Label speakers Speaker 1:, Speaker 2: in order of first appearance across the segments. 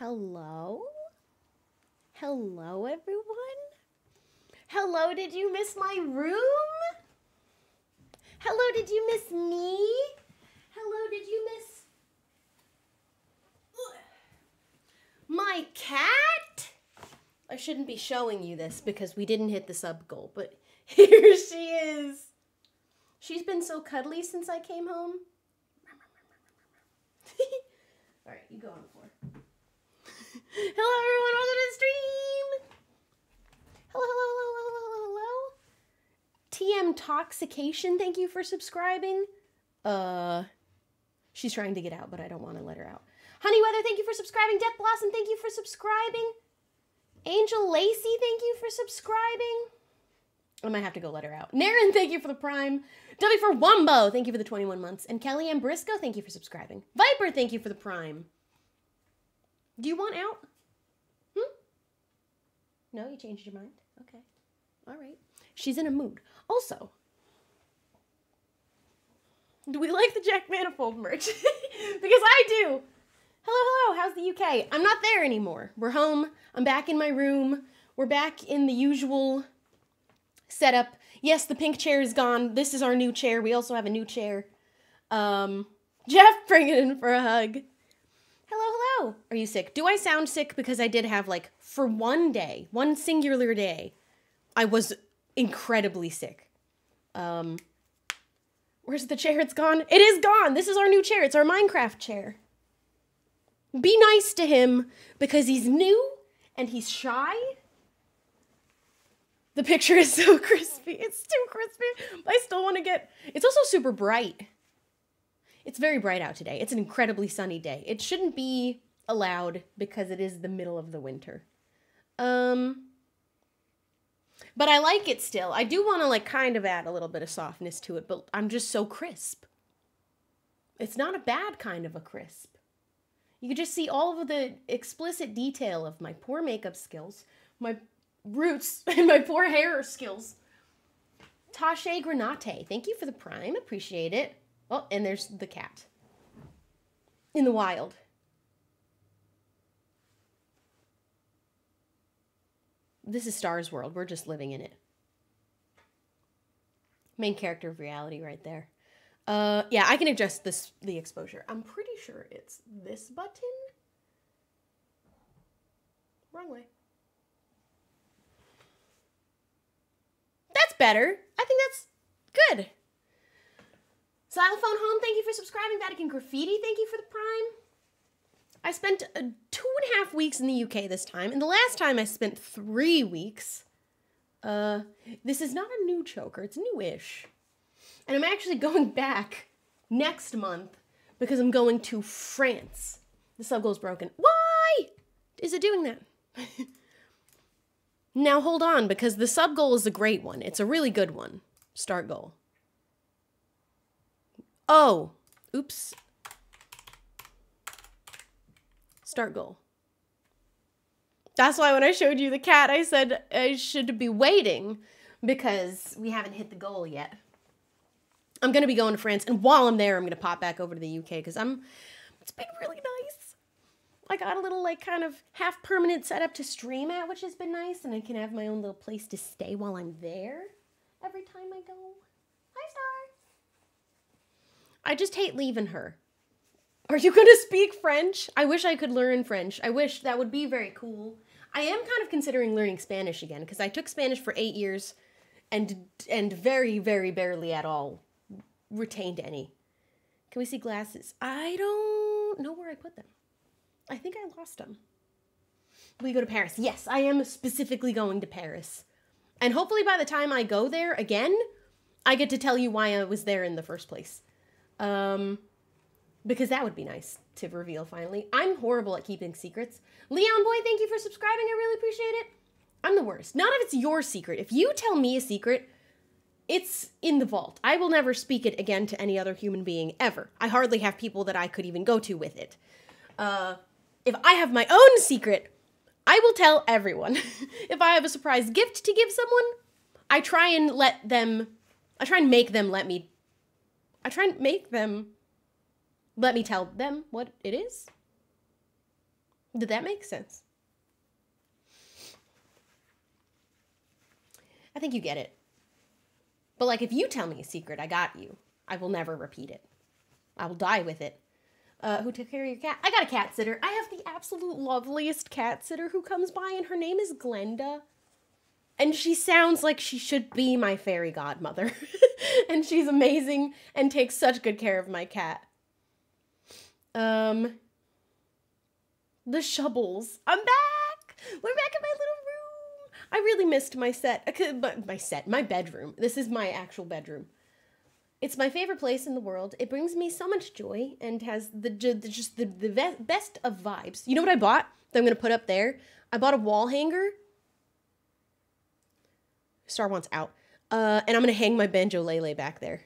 Speaker 1: Hello? Hello, everyone? Hello, did you miss my room? Hello, did you miss me? Hello, did you miss my cat? I shouldn't be showing you this because we didn't hit the sub goal, but here she is. She's been so cuddly since I came home. All right, you go on the floor. Hello, everyone. Welcome to the stream. Hello, hello, hello, hello, hello. TM Toxication, thank you for subscribing. She's trying to get out, but I don't want to let her out. Honeyweather, thank you for subscribing. Death Blossom, thank you for subscribing. Angel Lacey, thank you for subscribing. I might have to go let her out. Naren, thank you for the Prime. W for Wumbo, thank you for the 21 months. And Kellyanne Briscoe, thank you for subscribing. Viper, thank you for the Prime. Do you want out? No, you changed your mind? Okay. All right. She's in a mood. Also, do we like the Jack Manifold merch? Because I do. Hello, hello. How's the UK? I'm not there anymore. We're home. I'm back in my room. We're back in the usual setup. Yes, the pink chair is gone. This is our new chair. We also have a new chair. Jeff, bring it in for a hug. Hello, hello. Are you sick? Do I sound sick? Because I did have, like, for one day, one singular day, I was incredibly sick. Where's the chair? It's gone. It is gone. This is our new chair. It's our Minecraft chair. Be nice to him because he's new and he's shy. The picture is so crispy. It's too crispy. I still want to get... It's also super bright. It's very bright out today. It's an incredibly sunny day. It shouldn't be allowed because it is the middle of the winter. But I like it still. I do want to, like, kind of add a little bit of softness to it, but I'm just so crisp. It's not a bad kind of a crisp. You can just see all of the explicit detail of my poor makeup skills, my roots, and my poor hair skills. Tashe Granate, thank you for the Prime. Appreciate it. Oh, and there's the cat. In the wild. This is Star's world. We're just living in it. Main character of reality right there. Yeah, I can adjust the exposure. I'm pretty sure it's this button. Wrong way. That's better. I think that's good. Xylophone Home, thank you for subscribing. Vatican Graffiti, thank you for the Prime. I spent 2.5 weeks in the UK this time, and the last time I spent 3 weeks. This is not a new choker, it's new-ish. And I'm actually going back next month because I'm going to France. The sub goal's broken. Why is it doing that? Now hold on, because the sub goal is a great one. It's a really good one. Start goal. Oh, oops. Start goal. That's why when I showed you the cat, I said I should be waiting because we haven't hit the goal yet. I'm going to be going to France, and while I'm there, I'm going to pop back over to the UK because it's been really nice. I got a little, like, kind of half-permanent setup to stream at, which has been nice, and I can have my own little place to stay while I'm there every time I go. Hi, Star. I just hate leaving her. Are you going to speak French? I wish I could learn French. I wish that would be very cool. I am kind of considering learning Spanish again, because I took Spanish for 8 years and very, very barely at all retained any. Can we see glasses? I don't know where I put them. I think I lost them. Will you go to Paris? Yes, I am specifically going to Paris. And hopefully by the time I go there again, I get to tell you why I was there in the first place. Because that would be nice to reveal finally. I'm horrible at keeping secrets. Leon Boy, thank you for subscribing. I really appreciate it. I'm the worst. Not if it's your secret. If you tell me a secret, it's in the vault. I will never speak it again to any other human being ever. I hardly have people that I could even go to with it. If I have my own secret, I will tell everyone. If I have a surprise gift to give someone, I try and make them let me tell them what it is. Did that make sense? I think you get it. But like, if you tell me a secret, I got you. I will never repeat it. I will die with it. Who took care of your cat? I got a cat sitter. I have the absolute loveliest cat sitter who comes by, and her name is Glenda. And she sounds like she should be my fairy godmother. And she's amazing and takes such good care of my cat. The Shubbles. I'm back! We're back in my little room. I really missed my my bedroom. This is my actual bedroom. It's my favorite place in the world. It brings me so much joy and has just the best of vibes. You know what I bought that I'm going to put up there? I bought a wall hanger. Star wants out. And I'm going to hang my banjo-lele back there.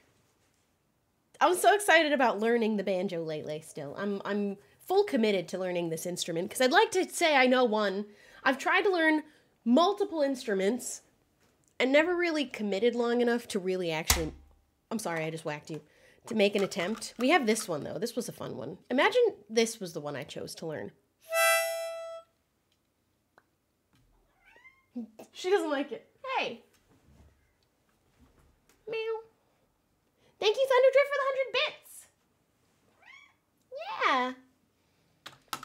Speaker 1: I'm so excited about learning the banjo-lele still. I'm full committed to learning this instrument because I'd like to say I know one. I've tried to learn multiple instruments and never really committed long enough to really actually... I'm sorry, I just whacked you. To make an attempt. We have this one, though. This was a fun one. Imagine this was the one I chose to learn. She doesn't like it. Hey. Meow. Thank you, Thunderdrift, for the 100 bits. Yeah.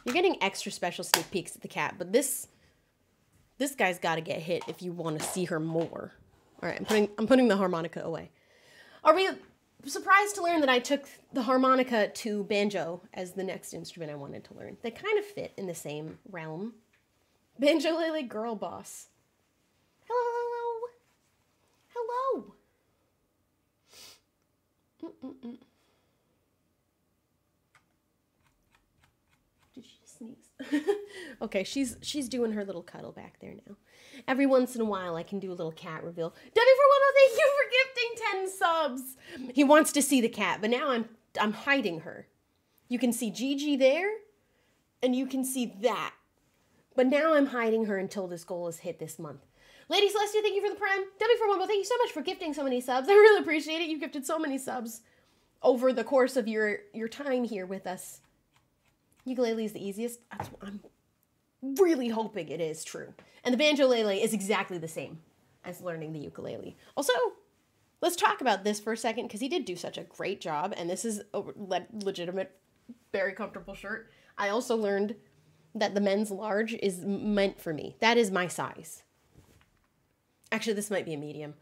Speaker 1: You're getting extra special sneak peeks at the cat, but this guy's got to get hit if you want to see her more. All right, I'm putting the harmonica away. Are we surprised to learn that I took the harmonica to banjo as the next instrument I wanted to learn? They kind of fit in the same realm. Banjo-lele girl boss. Hello. Hello. Did she sneeze? Okay, she's doing her little cuddle back there now. Every once in a while, I can do a little cat reveal. W411, thank you for gifting 10 subs. He wants to see the cat, but now I'm hiding her. You can see Gigi there, and you can see that. But now I'm hiding her until this goal is hit this month. Lady Celestia, thank you for the prime. W411, thank you so much for gifting so many subs. I really appreciate it. You gifted so many subs over the course of your time here with us. Ukulele is the easiest. That's what I'm really hoping it is true. And the banjo-lele is exactly the same as learning the ukulele. Also, let's talk about this for a second because he did do such a great job. And this is a legitimate, very comfortable shirt. I also learned that the men's large is meant for me. That is my size. Actually, this might be a medium.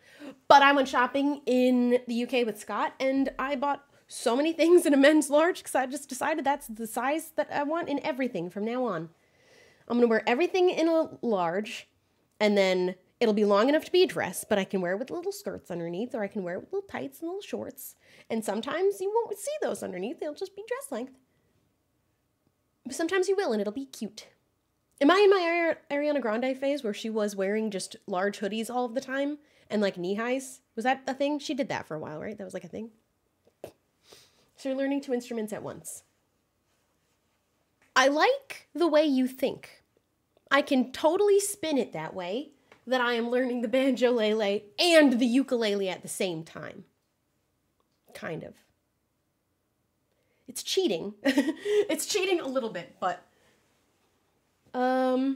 Speaker 1: But I went shopping in the UK with Scott and I bought so many things in a men's large because I just decided that's the size that I want in everything from now on. I'm going to wear everything in a large, and then it'll be long enough to be a dress, but I can wear it with little skirts underneath, or I can wear it with little tights and little shorts. And sometimes you won't see those underneath. They'll just be dress length. But sometimes you will, and it'll be cute. Am I in my Ariana Grande phase where she was wearing just large hoodies all of the time and like knee highs? Was that a thing? She did that for a while, right? That was like a thing. So you're learning 2 instruments at once. I like the way you think. I can totally spin it that way, that I am learning the banjo-lele and the ukulele at the same time. Kind of. It's cheating. It's cheating a little bit, but... I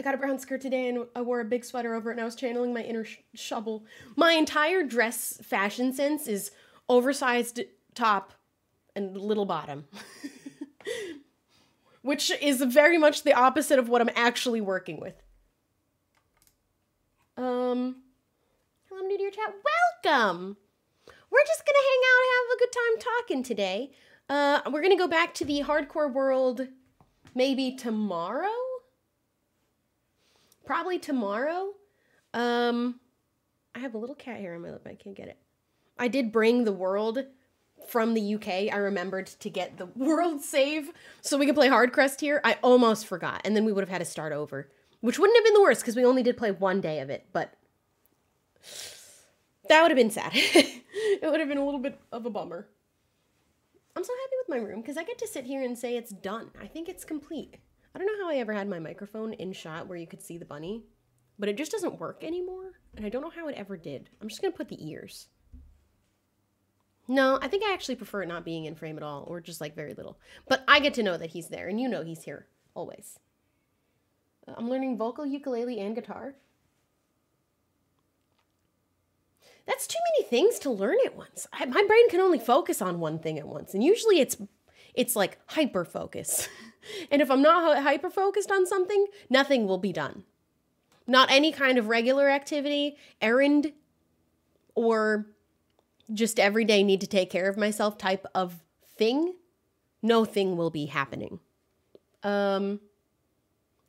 Speaker 1: got a brown skirt today and I wore a big sweater over it and I was channeling my inner Shubble. My entire dress fashion sense is oversized top and little bottom. Which is very much the opposite of what I'm actually working with. Hello, I'm new to your chat. Welcome! We're just gonna hang out and have a good time talking today. We're gonna go back to the hardcore world maybe tomorrow? Probably tomorrow. I have a little cat hair on my lip. I can't get it. I did bring the world from the UK. I remembered to get the world save so we could play Hard Crest here. I almost forgot. And then we would have had to start over, which wouldn't have been the worst because we only did play 1 day of it, but that would have been sad. It would have been a little bit of a bummer. I'm so happy with my room because I get to sit here and say it's done. I think it's complete. I don't know how I ever had my microphone in shot where you could see the bunny, but it just doesn't work anymore. And I don't know how it ever did. I'm just going to put the ears. No, I think I actually prefer it not being in frame at all, or just like very little. But I get to know that he's there, and you know he's here always. I'm learning vocal, ukulele, and guitar. That's too many things to learn at once. My brain can only focus on one thing at once, and usually it's like hyper focus. And if I'm not hyper focused on something, nothing will be done. Not any kind of regular activity, errand, or just everyday need to take care of myself type of thing. No thing will be happening.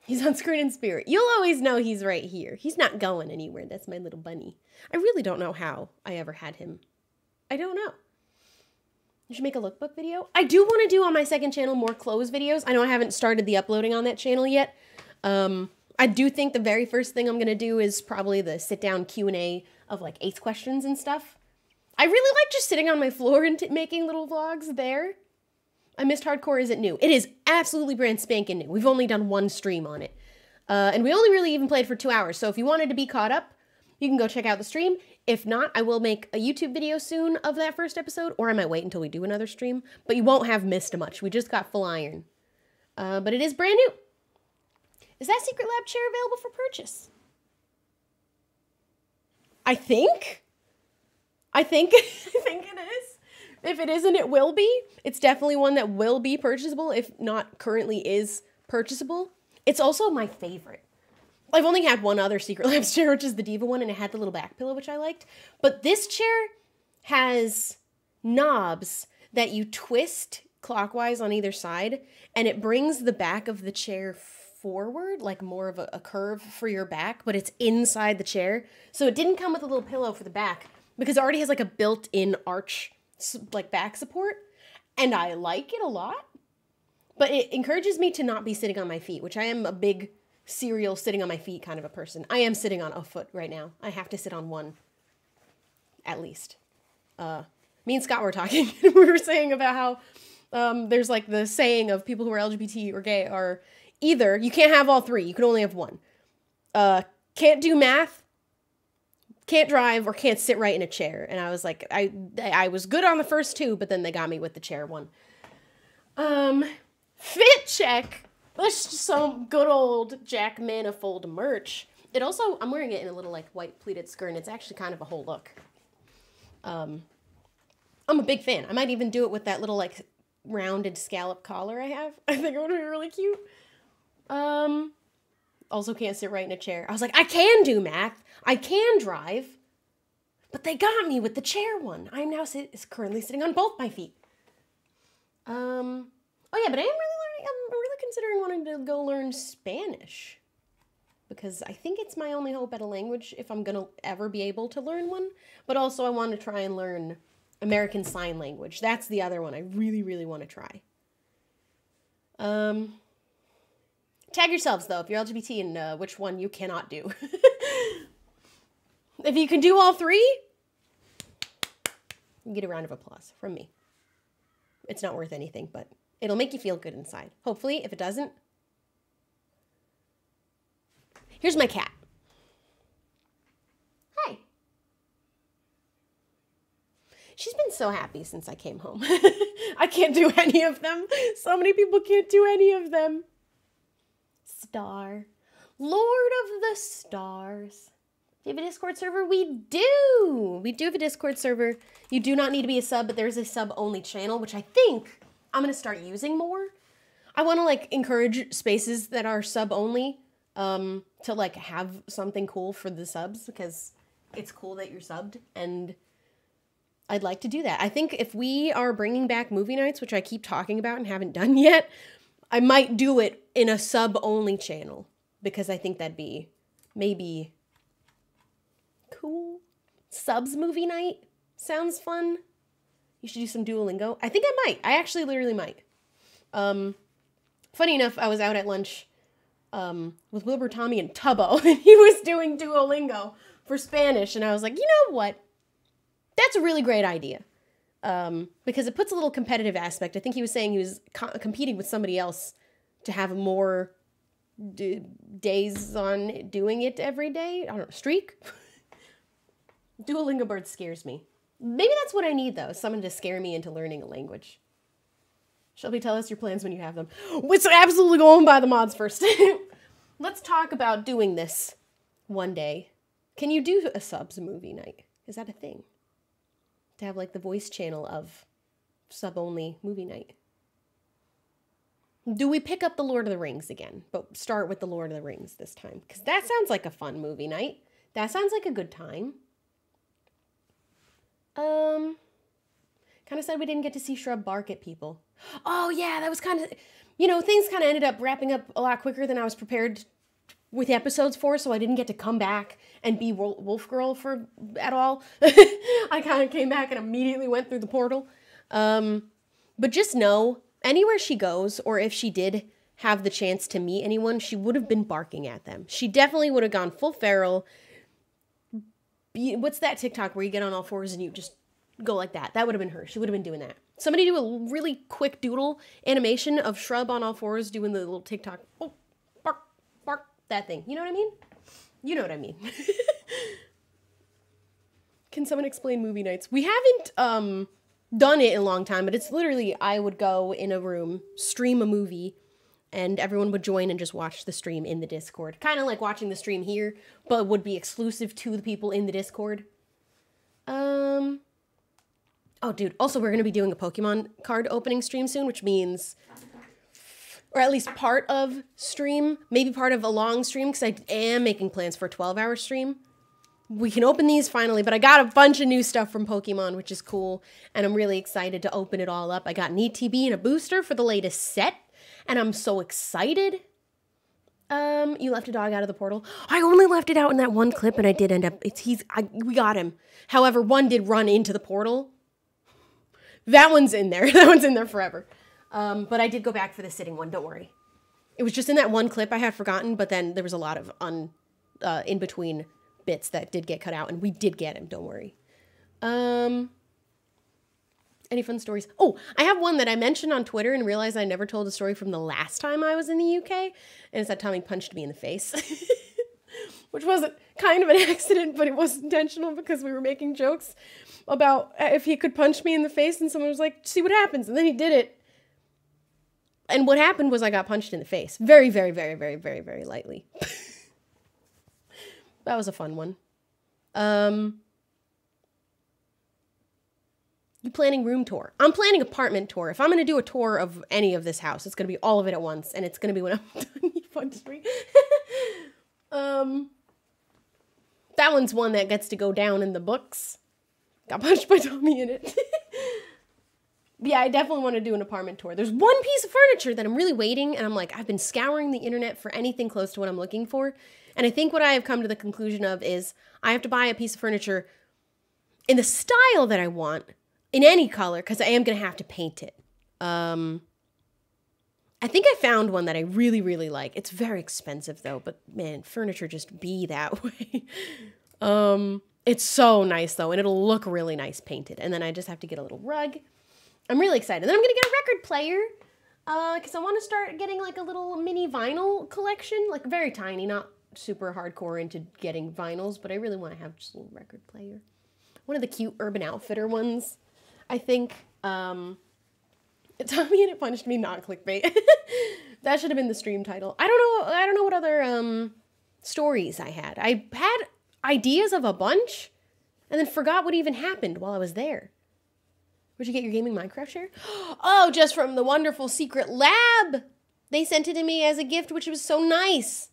Speaker 1: He's on screen in spirit. You'll always know he's right here. He's not going anywhere. That's my little bunny. I really don't know how I ever had him. I don't know. You should make a lookbook video. I do want to do on my second channel more clothes videos. I know I haven't started the uploading on that channel yet. I do think the very first thing I'm going to do is probably the sit-down Q&A of like 8 questions and stuff. I really like just sitting on my floor and making little vlogs there. I missed Hardcore Isn't New. It is absolutely brand spanking new. We've only done 1 stream on it. And we only really even played for 2 hours. So if you wanted to be caught up, you can go check out the stream. If not, I will make a YouTube video soon of that first episode, or I might wait until we do another stream. But you won't have missed much. We just got full iron. But it is brand new. Is that Secret Lab chair available for purchase? I think it is. If it isn't, it will be. It's definitely one that will be purchasable, if not currently is purchasable. It's also my favorite. I've only had one other Secret Labs chair, which is the Diva one, and it had the little back pillow, which I liked. But this chair has knobs that you twist clockwise on either side, and it brings the back of the chair forward, like more of a curve for your back, but it's inside the chair. So it didn't come with a little pillow for the back, because it already has like a built-in arch, like back support, and I like it a lot. But it encourages me to not be sitting on my feet, which I am a big serial sitting on my feet kind of a person. I am sitting on a foot right now. I have to sit on one, at least. Me and Scott were talking, and we were saying about how there's like the saying of people who are LGBT or gay are either, you can't have all 3, you can only have one. Can't do math, can't drive, or can't sit right in a chair. And I was like, I was good on the first 2, but then they got me with the chair one. Fit check. That's just some good old Jack Manifold merch. It also, I'm wearing it in a little like white pleated skirt, and it's actually kind of a whole look. I'm a big fan. I might even do it with that little like rounded scallop collar I have. I think it would be really cute. Also can't sit right in a chair. I was like, I can do math. I can drive. But they got me with the chair one. I'm now currently sitting on both my feet. Oh yeah, but I'm really considering wanting to go learn Spanish. Because I think it's my only hope at a language if I'm gonna ever be able to learn one. But also I want to try and learn American Sign Language. That's the other one I really, really want to try. Tag yourselves, though, if you're LGBT and which one you cannot do. If you can do all 3, you get a round of applause from me. It's not worth anything, but it'll make you feel good inside. Hopefully, if it doesn't. Here's my cat. Hi. She's been so happy since I came home. I can't do any of them. So many people can't do any of them. Star. Lord of the Stars. Do you have a Discord server? We do. We do have a Discord server. You do not need to be a sub, but there's a sub-only channel, which I think I'm going to start using more. I want to, like, encourage spaces that are sub-only to, like, have something cool for the subs, because it's cool that you're subbed, and I'd like to do that. I think if we are bringing back movie nights, which I keep talking about and haven't done yet, I might do it in a sub-only channel, because I think that'd be maybe cool. Subs movie night sounds fun. You should do some Duolingo. I think I might. I actually literally might. Funny enough, I was out at lunch with Wilbur, Tommy, and Tubbo, and he was doing Duolingo for Spanish, and I was like, you know what? That's a really great idea. Because it puts a little competitive aspect. I think he was saying he was competing with somebody else to have more days on doing it every day. I don't know, streak? Duolingo bird scares me. Maybe that's what I need, though. Someone to scare me into learning a language. Shelby, tell us your plans when you have them. It's absolutely going by the mods first. Let's talk about doing this one day. Can you do a subs movie night? Is that a thing? To have like the voice channel of sub-only movie night. Do we pick up the Lord of the Rings again? But start with the Lord of the Rings this time. Because that sounds like a fun movie night. That sounds like a good time. Kind of said we didn't get to see Shrub bark at people. Oh yeah, that was kind of, you know, things kind of ended up wrapping up a lot quicker than I was prepared with episodes for, so I didn't get to come back and be Wolf Girl at all. I kind of came back and immediately went through the portal. But just know, anywhere she goes, or if she did have the chance to meet anyone, she would have been barking at them. She definitely would have gone full feral. What's that TikTok where you get on all fours and you just go like that? That would have been her. She would have been doing that. Somebody do a really quick doodle animation of Shrub on all fours doing the little TikTok. Oh, bark, bark, that thing. You know what I mean? You know what I mean. Can someone explain movie nights? We haven't done it in a long time, but it's literally I would go in a room, stream a movie, and everyone would join and just watch the stream in the Discord. Kind of like watching the stream here, but would be exclusive to the people in the Discord. Oh, dude, also we're going to be doing a Pokemon card opening stream soon, which means, or at least part of stream, maybe part of a long stream, because I am making plans for a 12-hour stream. We can open these finally, but I got a bunch of new stuff from Pokemon, which is cool, and I'm really excited to open it all up. I got an ETB and a booster for the latest set, and I'm so excited. You left a dog out of the portal. I only left it out in that one clip, and I did end up, we got him. However, one did run into the portal. That one's in there. That one's in there forever. But I did go back for the sitting one, don't worry. It was just in that one clip I had forgotten, but then there was a lot of in-between bits that did get cut out, and we did get him, don't worry. Any fun stories? Oh, I have one that I mentioned on Twitter and realized I never told a story from the last time I was in the UK, and it's that Tommy punched me in the face. Which wasn't kind of an accident, but it was intentional because we were making jokes about if he could punch me in the face, and someone was like, see what happens, and then he did it. And what happened was I got punched in the face. Very, very, very, very, very, very lightly. That was a fun one. You planning room tour? I'm planning apartment tour. If I'm going to do a tour of any of this house, it's going to be all of it at once, and it's going to be when I'm done. You punched me. That one's one that gets to go down in the books. Got punched by Tommy in it. Yeah, I definitely want to do an apartment tour. There's one piece of furniture that I'm really waiting, and I'm like, I've been scouring the internet for anything close to what I'm looking for. And I think what I have come to the conclusion of is I have to buy a piece of furniture in the style that I want, in any color, because I am going to have to paint it. I think I found one that I really, really like. It's very expensive, though, but man, furniture just be that way. It's so nice, though, and it'll look really nice painted. And then I just have to get a little rug. I'm really excited. Then I'm going to get a record player, because I want to start getting, like, a little mini vinyl collection. Like, very tiny, not super hardcore into getting vinyls, but I really want to have just a little record player. One of the cute Urban Outfitter ones, I think. Tommy and it punched me, not clickbait. That should have been the stream title. I don't know what other stories I had. I had ideas of a bunch and then forgot what even happened while I was there. Where'd you get your gaming Minecraft share? Oh, just from the wonderful Secret Lab. They sent it to me as a gift, which was so nice.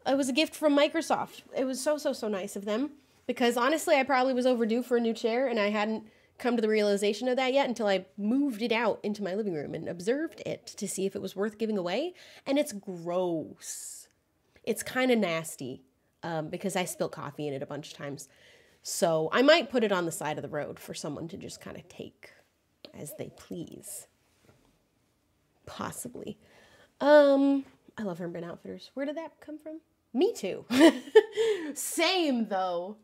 Speaker 1: It was a gift from Microsoft. It was so nice of them, because honestly, I probably was overdue for a new chair, and I hadn't come to the realization of that yet until I moved it out into my living room and observed it to see if it was worth giving away. And it's gross. It's kind of nasty because I spilled coffee in it a bunch of times. So I might put it on the side of the road for someone to just kind of take as they please. Possibly. I love Urban Outfitters. Where did that come from? Me too. Same though.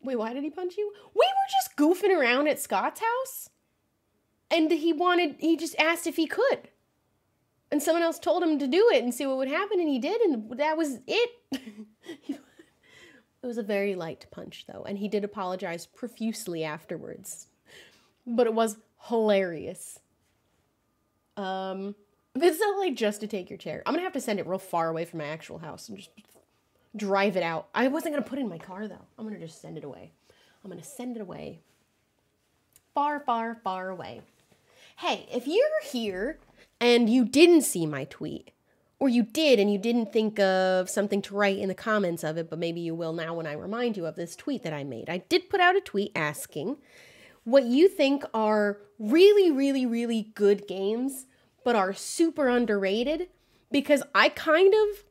Speaker 1: Wait, why did he punch you? We were just goofing around at Scott's house. And he just asked if he could. And someone else told him to do it and see what would happen, and he did, and that was it. It was a very light punch, though, and he did apologize profusely afterwards. But it was hilarious. It's not like just to take your chair. I'm gonna have to send it real far away from my actual house and just drive it out. I wasn't gonna put it in my car, though. I'm gonna just send it away. I'm gonna send it away. Far, far, far away. Hey, if you're here and you didn't see my tweet, or you did and you didn't think of something to write in the comments of it, but maybe you will now when I remind you of this tweet that I made. I did put out a tweet asking what you think are really, really, really good games, but are super underrated, because I kind of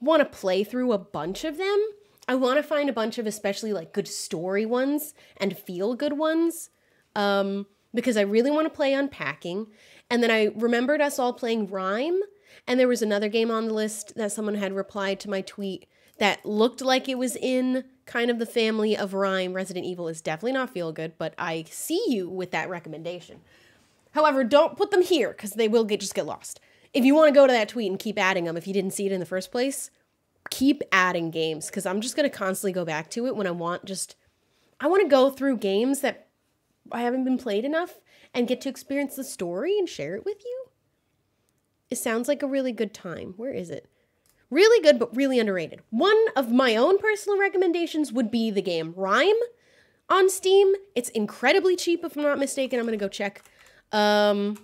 Speaker 1: want to play through a bunch of them. I want to find a bunch of especially like good story ones and feel good ones, because I really want to play Unpacking. And then I remembered us all playing Rime, and there was another game on the list that someone had replied to my tweet that looked like it was in kind of the family of Rime. Resident Evil is definitely not feel good, but I see you with that recommendation. However, don't put them here because they will just get lost. If you want to go to that tweet and keep adding them, if you didn't see it in the first place, keep adding games, because I'm just going to constantly go back to it when I want to go through games that I haven't been played enough and get to experience the story and share it with you. It sounds like a really good time. Where is it? Really good, but really underrated. One of my own personal recommendations would be the game Rime on Steam. It's incredibly cheap, if I'm not mistaken. I'm going to go check. And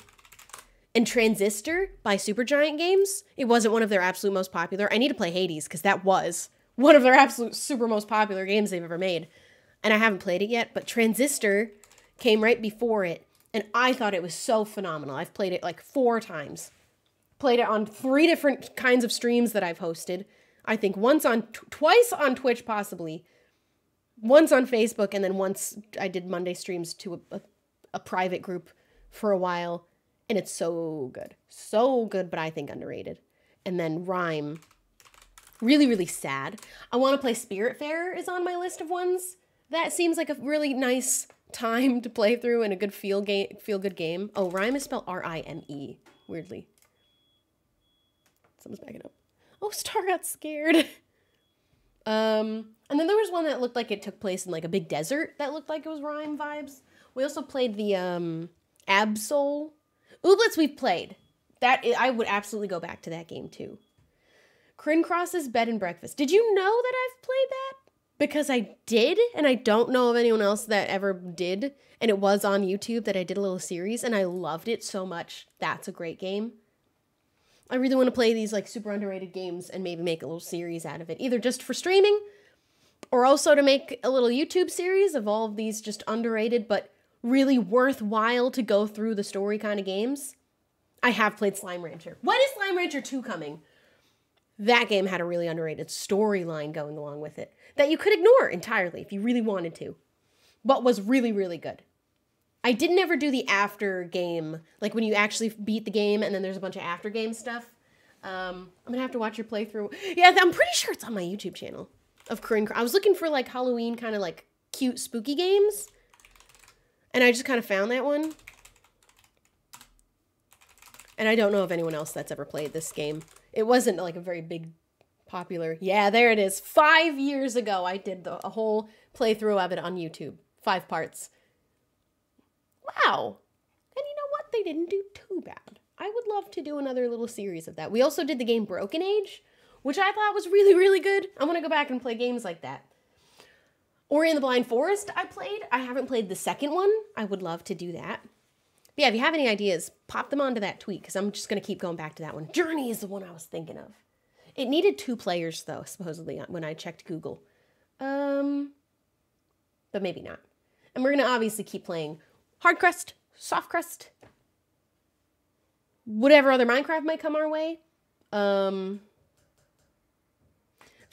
Speaker 1: Transistor by Supergiant Games. It wasn't one of their absolute most popular. I need to play Hades, because that was one of their absolute super most popular games they've ever made. And I haven't played it yet, but Transistor came right before it, and I thought it was so phenomenal. I've played it like 4 times. Played it on 3 different kinds of streams that I've hosted. I think twice on Twitch, possibly. Once on Facebook, and then once I did Monday streams to a private group for a while. And it's so good. So good, but I think underrated. And then Rime. Really, really sad. I want to play Spiritfarer is on my list of ones. That seems like a really nice time to play through and a good feel good game. Oh, Rime is spelled R-I-M-E. Weirdly. Someone's backing up. Oh, Star got scared. And then there was one that looked like it took place in like a big desert that looked like it was Rime vibes. We also played the Absol. Ooblets we've played. I would absolutely go back to that game too. Crin Cross's Bed and Breakfast. Did you know that I've played that? Because I did, and I don't know of anyone else that ever did. And it was on YouTube that I did a little series, and I loved it so much. That's a great game. I really want to play these like super underrated games and maybe make a little series out of it. Either just for streaming, or also to make a little YouTube series of all of these just underrated but really worthwhile to go through the story kind of games. I have played Slime Rancher. When is Slime Rancher 2 coming? That game had a really underrated storyline going along with it that you could ignore entirely if you really wanted to, but was really, really good. I didn't ever do the after game, like when you actually beat the game and then there's a bunch of after game stuff. I'm gonna have to watch your playthrough. Yeah, I'm pretty sure it's on my YouTube channel of Corinne. I was looking for like Halloween kind of like cute spooky games, and I just kind of found that one. And I don't know of anyone else that's ever played this game. It wasn't like a very big popular. Yeah, there it is. 5 years ago, I did a whole playthrough of it on YouTube. 5 parts. Wow. And you know what? They didn't do too bad. I would love to do another little series of that. We also did the game Broken Age, which I thought was really, really good. I want to go back and play games like that. Ori and the Blind Forest I played. I haven't played the second one. I would love to do that. But yeah, if you have any ideas, pop them onto that tweet, because I'm just going to keep going back to that one. Journey is the one I was thinking of. It needed 2 players, though, supposedly, when I checked Google. But maybe not. And we're going to obviously keep playing Hard Crust, Soft Crust, whatever other Minecraft might come our way.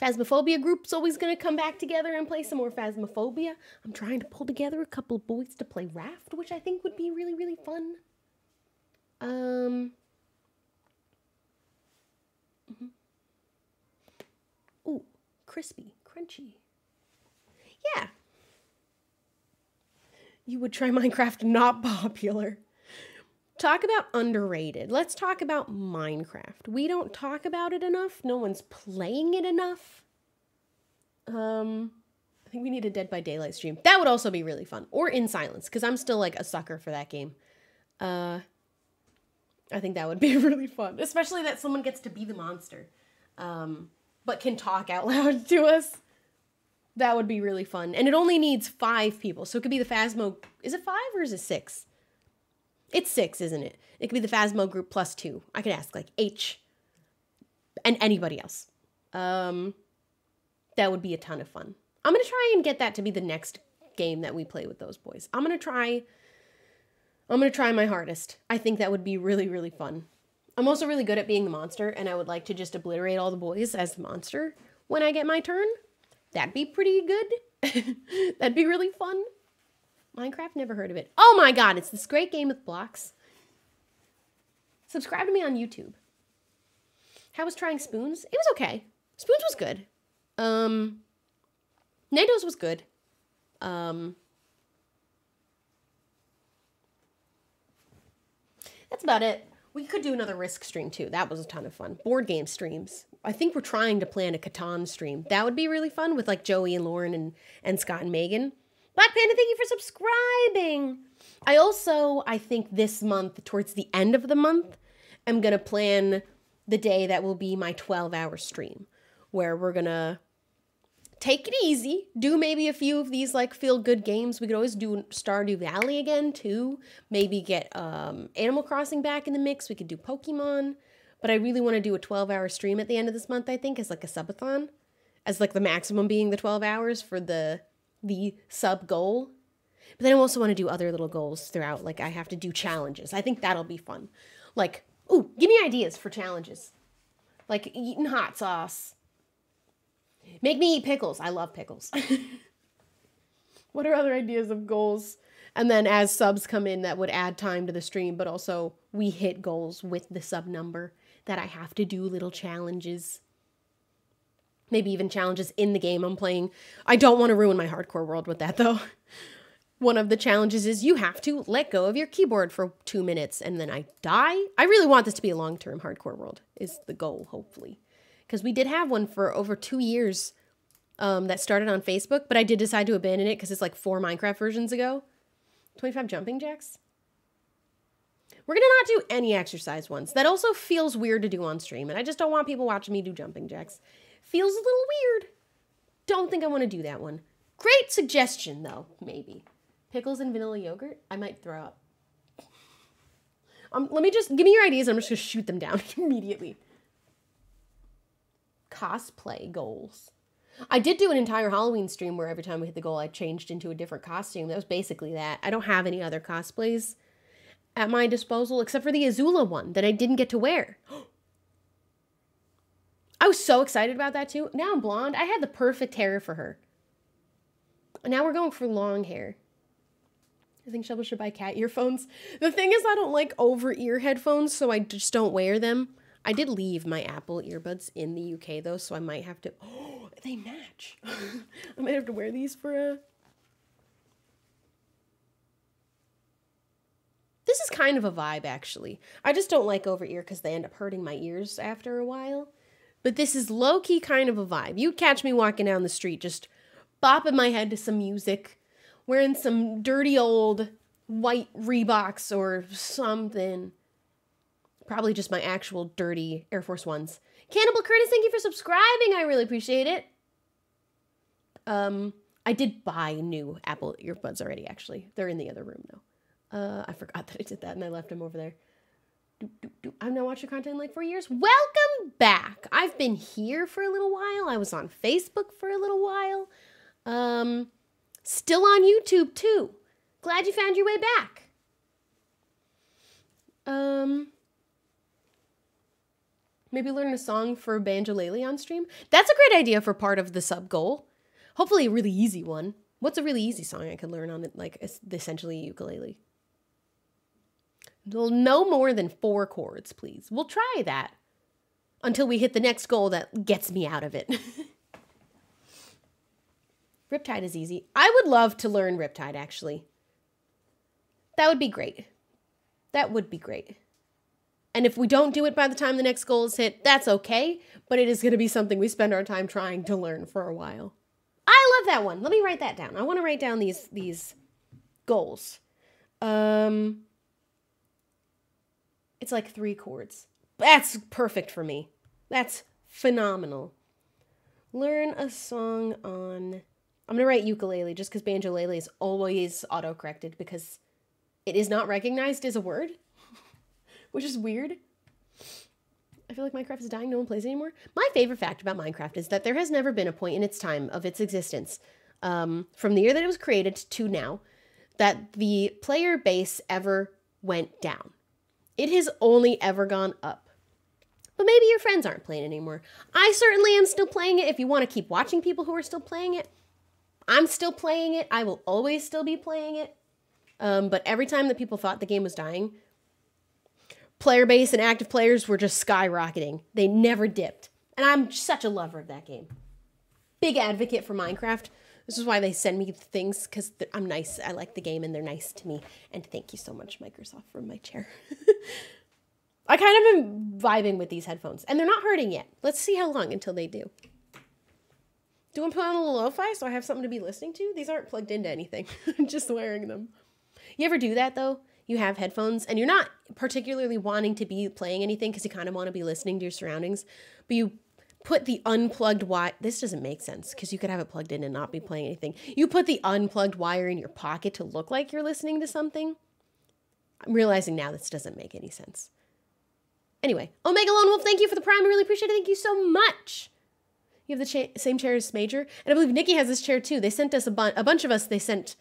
Speaker 1: Phasmophobia group's always going to come back together and play some more Phasmophobia. I'm trying to pull together a couple of boys to play Raft, which I think would be really, really fun. Ooh, crispy, crunchy. Yeah. You would try Minecraft, not popular. Talk about underrated. Let's talk about Minecraft. We don't talk about it enough. No one's playing it enough. I think we need a Dead by Daylight stream. That would also be really fun. Or In Silence, because I'm still like a sucker for that game. I think that would be really fun. Especially that someone gets to be the monster. But can talk out loud to us. That would be really fun. And it only needs 5 people. So it could be the Phasmo... Is it 5 or is it 6? It's 6, isn't it? It could be the Phasmo group plus 2. I could ask like H and anybody else. That would be a ton of fun. I'm going to try and get that to be the next game that we play with those boys. I'm going to try my hardest. I think that would be really, really fun. I'm also really good at being the monster, and I would like to just obliterate all the boys as the monster when I get my turn. That'd be pretty good. That'd be really fun. Minecraft, never heard of it. Oh my god, it's this great game with blocks. Subscribe to me on YouTube. How was trying Spoons? It was okay. Spoons was good. NATO's was good. That's about it. We could do another Risk stream too. That was a ton of fun. Board game streams. I think we're trying to plan a Catan stream. That would be really fun with like Joey and Lauren and Scott and Megan. Black Panda, thank you for subscribing. I think this month, towards the end of the month, I'm going to plan the day that will be my 12-hour stream, where we're going to take it easy, do maybe a few of these like feel-good games. We could always do Stardew Valley again, too. Maybe get Animal Crossing back in the mix. We could do Pokemon. But I really want to do a 12-hour stream at the end of this month, I think, as like a subathon. As like the maximum being the 12 hours for the sub goal. But then I also want to do other little goals throughout. Like I have to do challenges. I think that'll be fun. Like, ooh, give me ideas for challenges. Like eating hot sauce. Make me eat pickles. I love pickles. What are other ideas of goals? And then as subs come in, that would add time to the stream, but also we hit goals with the sub number that I have to do little challenges. Maybe even challenges in the game I'm playing. I don't want to ruin my hardcore world with that, though. One of the challenges is you have to let go of your keyboard for 2 minutes, and then I die. I really want this to be a long-term hardcore world, is the goal, hopefully. Because we did have one for over 2 years that started on Facebook, but I did decide to abandon it because it's like 4 Minecraft versions ago. 25 jumping jacks? We're going to not do any exercise ones. That also feels weird to do on stream, and I just don't want people watching me do jumping jacks. Feels a little weird. Don't think I want to do that one. Great suggestion, though, maybe. Pickles and vanilla yogurt? I might throw up. Let me just, give me your ideas. I'm just going to shoot them down immediately. Cosplay goals. I did do an entire Halloween stream where every time we hit the goal, I changed into a different costume. That was basically that. I don't have any other cosplays at my disposal, except for the Azula one that I didn't get to wear. I was so excited about that too. Now I'm blonde. I had the perfect hair for her. Now we're going for long hair. I think Shubble should buy cat earphones. The thing is, I don't like over-ear headphones, so I just don't wear them. I did leave my Apple earbuds in the UK, though, so I might have to... Oh, they match. I might have to wear these for a... This is kind of a vibe, actually. I just don't like over-ear because they end up hurting my ears after a while. But this is low-key kind of a vibe. You'd catch me walking down the street just bopping my head to some music, wearing some dirty old white Reeboks or something. Probably just my actual dirty Air Force Ones. Cannibal Curtis, thank you for subscribing. I really appreciate it. I did buy new Apple earbuds already, actually. They're in the other room, though. I forgot that I did that and I left them over there. I've now watched your content in like 4 years. Welcome back. I've been here for a little while. I was on Facebook for a little while. Still on YouTube, too. Glad you found your way back. Maybe learn a song for Banjolele on stream. That's a great idea for part of the sub goal. Hopefully a really easy one. What's a really easy song I could learn on it, like essentially ukulele? No more than 4 chords, please. We'll try that until we hit the next goal that gets me out of it. Riptide is easy. I would love to learn Riptide, actually. That would be great. That would be great. And if we don't do it by the time the next goal is hit, that's okay. But it is going to be something we spend our time trying to learn for a while. love that one. Let me write that down. I want to write down these goals. It's like 3 chords. That's perfect for me. That's phenomenal. Learn a song on... I'm going to write ukulele just because banjolele is always auto-corrected because it is not recognized as a word, which is weird. I feel like Minecraft is dying. No one plays anymore. My favorite fact about Minecraft is that there has never been a point in its time of its existence, from the year that it was created to now, that the player base ever went down. It has only ever gone up. But maybe your friends aren't playing anymore. I certainly am still playing it. If you want to keep watching people who are still playing it, I'm still playing it. I will always still be playing it. But every time that people thought the game was dying, player base and active players were just skyrocketing. They never dipped. And I'm such a lover of that game. Big advocate for Minecraft. This is why they send me things, because I'm nice. I like the game and they're nice to me. And thank you so much, Microsoft, for my chair. I kind of am vibing with these headphones. And they're not hurting yet. Let's see how long until they do. Do I put on a little lo-fi so I have something to be listening to? These aren't plugged into anything. I'm just wearing them. You ever do that, though? You have headphones, and you're not particularly wanting to be playing anything because you kind of want to be listening to your surroundings, but you put the unplugged wire... This doesn't make sense because you could have it plugged in and not be playing anything. You put the unplugged wire in your pocket to look like you're listening to something. I'm realizing now this doesn't make any sense. Anyway, Omega Lone Wolf, thank you for the prime. I really appreciate it. Thank you so much. You have the same chair as Major. And I believe Nikki has this chair too. They sent us a bunch of us, they sent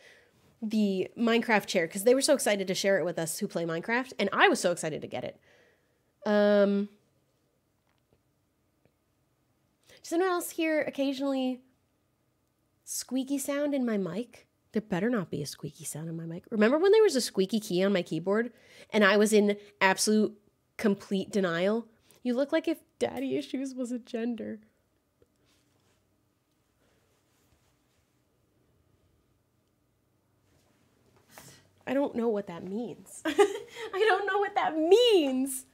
Speaker 1: the Minecraft chair because they were so excited to share it with us who play Minecraft. And I was so excited to get it. Does anyone else hear occasionally squeaky sound in my mic? There better not be a squeaky sound in my mic. Remember when there was a squeaky key on my keyboard and I was in absolute complete denial? You look like if daddy issues was a gender. I don't know what that means. I don't know what that means.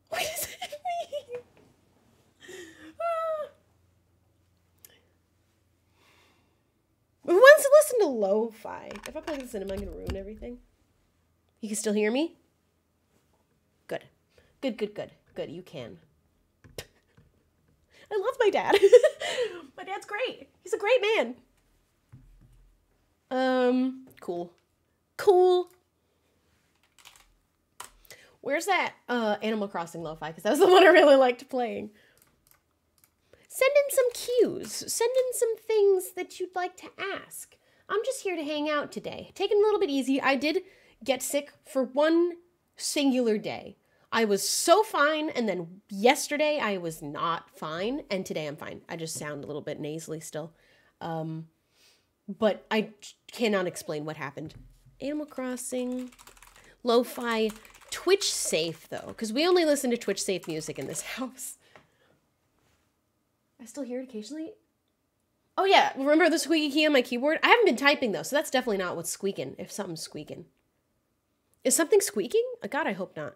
Speaker 1: What does it mean? Who wants to listen to lo-fi? If I play this in, am I going to ruin everything? You can still hear me? Good. Good, good, good. Good, you can. I love my dad. My dad's great. He's a great man. Cool. Cool. Where's that Animal Crossing lo-fi? Because that was the one I really liked playing. Send in some cues. Send in some things that you'd like to ask. I'm just here to hang out today. Taking it a little bit easy. I did get sick for one singular day. I was so fine, and then yesterday I was not fine, and today I'm fine. I just sound a little bit nasally still. But I cannot explain what happened. Animal Crossing, lo-fi, Twitch safe though, because we only listen to Twitch safe music in this house. I still hear it occasionally. Oh yeah, remember the squeaky key on my keyboard? I haven't been typing though, so that's definitely not what's squeaking, if something's squeaking. Is something squeaking? Oh, God, I hope not.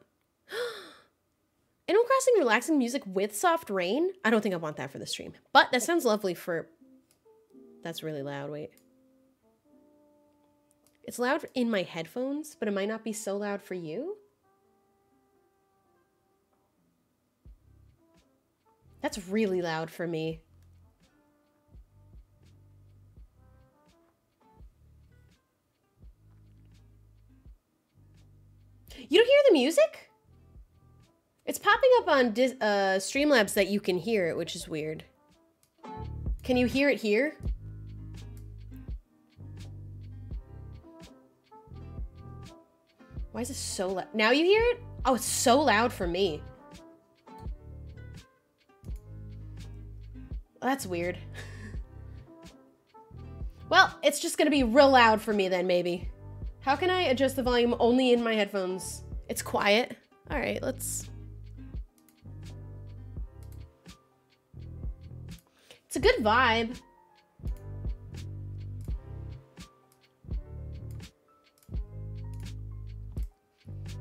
Speaker 1: Animal Crossing relaxing music with soft rain? I don't think I want that for the stream, but that sounds lovely for... That's really loud, wait. It's loud in my headphones, but it might not be so loud for you. That's really loud for me. You don't hear the music? It's popping up on Streamlabs that you can hear it, which is weird. Can you hear it here? Why is it so loud? Now you hear it? Oh, it's so loud for me. That's weird. Well, it's just gonna be real loud for me then, maybe. How can I adjust the volume only in my headphones? It's quiet. All right, let's... It's a good vibe.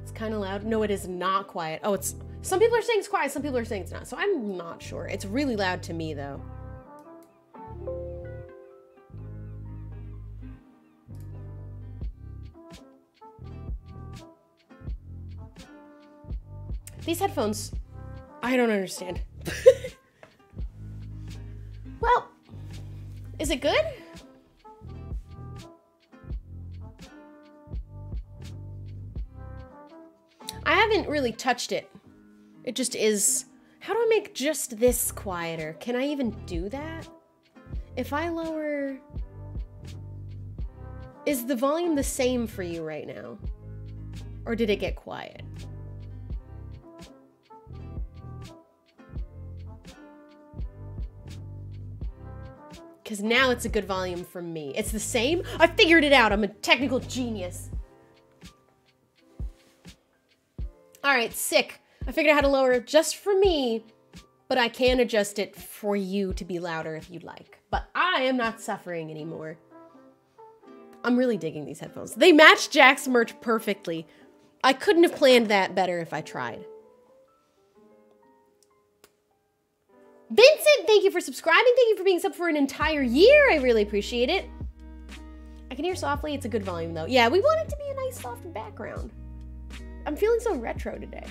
Speaker 1: It's kind of loud. No, it is not quiet. Oh, it's... Some people are saying it's quiet, some people are saying it's not. So I'm not sure. It's really loud to me, though. These headphones, I don't understand. Well, is it good? I haven't really touched it. It just is. How do I make just this quieter? Can I even do that? If I lower... Is the volume the same for you right now? Or did it get quiet? Because now it's a good volume for me. It's the same? I figured it out. I'm a technical genius. All right, sick. I figured out how to lower it just for me, but I can adjust it for you to be louder if you'd like. But I am not suffering anymore. I'm really digging these headphones. They match Jack's merch perfectly. I couldn't have planned that better if I tried. Vincent, thank you for subscribing. Thank you for being sub for an entire year. I really appreciate it. I can hear softly. It's a good volume, though. Yeah, we want it to be a nice, soft background. I'm feeling so retro today.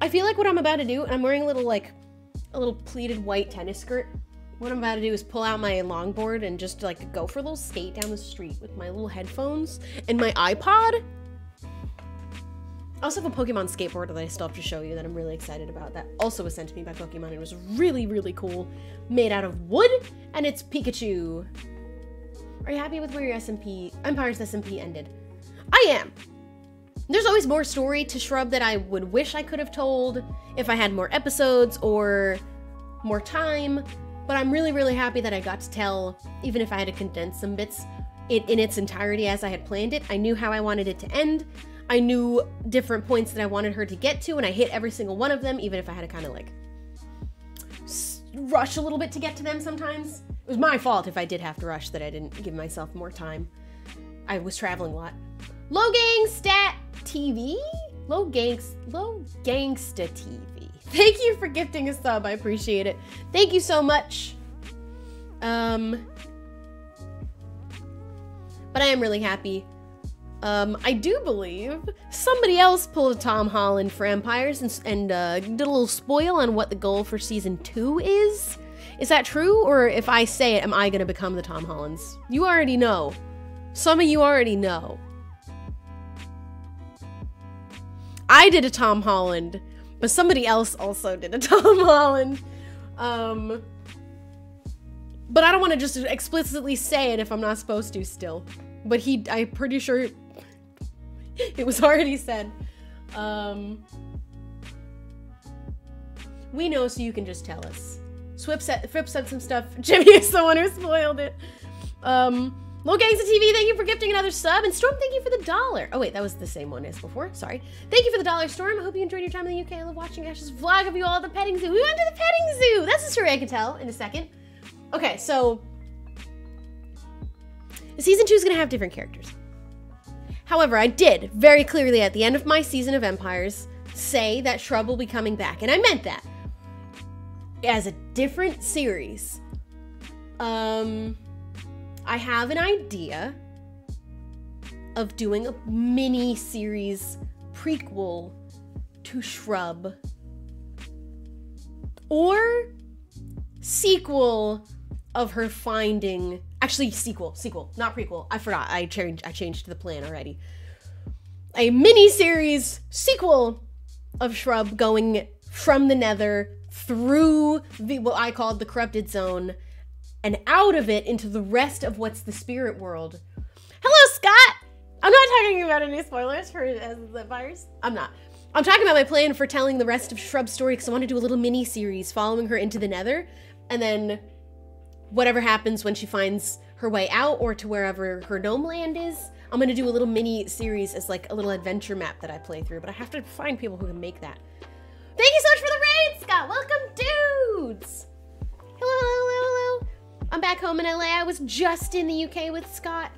Speaker 1: I feel like what I'm about to do, and I'm wearing a little pleated white tennis skirt. What I'm about to do is pull out my longboard and just like go for a little skate down the street with my little headphones and my iPod. I also have a Pokemon skateboard that I still have to show you that I'm really excited about. That also was sent to me by Pokemon. It was really, really cool. Made out of wood, and it's Pikachu. Are you happy with where your Empire's SMP ended? I am. There's always more story to Shrub that I would wish I could have told if I had more episodes or more time, but I'm really, really happy that I got to tell, even if I had to condense some bits, it in its entirety as I had planned it. I knew how I wanted it to end. I knew different points that I wanted her to get to, and I hit every single one of them, even if I had to kind of like rush a little bit to get to them sometimes. It was my fault if I did have to rush that I didn't give myself more time. I was traveling a lot. Low Gangsta TV? Low Gangsta TV. Thank you for gifting a sub. I appreciate it. Thank you so much. But I am really happy. I do believe somebody else pulled a Tom Holland for Empires and did a little spoil on what the goal for season 2 is. Is that true? Or if I say it, am I gonna become the Tom Hollands? You already know. Some of you already know. I did a Tom Holland, but somebody else also did a Tom Holland. But I don't want to just explicitly say it if I'm not supposed to still. But I'm pretty sure it was already said. We know, so you can just tell us. Fripp said some stuff. Jimmy is the one who spoiled it. Low Gangsta TV, thank you for gifting another sub. And Storm, thank you for the $1. Oh wait, that was the same one as before. Sorry. Thank you for the $1, Storm. I hope you enjoyed your time in the UK. I love watching Ash's vlog of you all at the petting zoo. We went to the petting zoo. That's a story I can tell in a second. Okay, so season 2 is gonna have different characters. However, I did very clearly at the end of my season of Empires say that Shrub will be coming back, and I meant that as a different series. I have an idea of doing a mini-series prequel to Shrub. Or sequel of her finding... Actually, sequel, not prequel. I forgot, I changed the plan already. A mini-series sequel of Shrub going from the Nether through what I called the corrupted zone and out of it into the rest of what's the spirit world. Hello, Scott! I'm not talking about any spoilers for the virus. I'm not. I'm talking about my plan for telling the rest of Shrub's story because I want to do a little mini-series following her into the Nether, and then whatever happens when she finds her way out or to wherever her gnome land is, I'm going to do a little mini-series as like a little adventure map that I play through, but I have to find people who can make that. Thank you so much for the raid, Scott! Welcome, dudes! Hello. I'm back home in LA. I was just in the UK with Scott.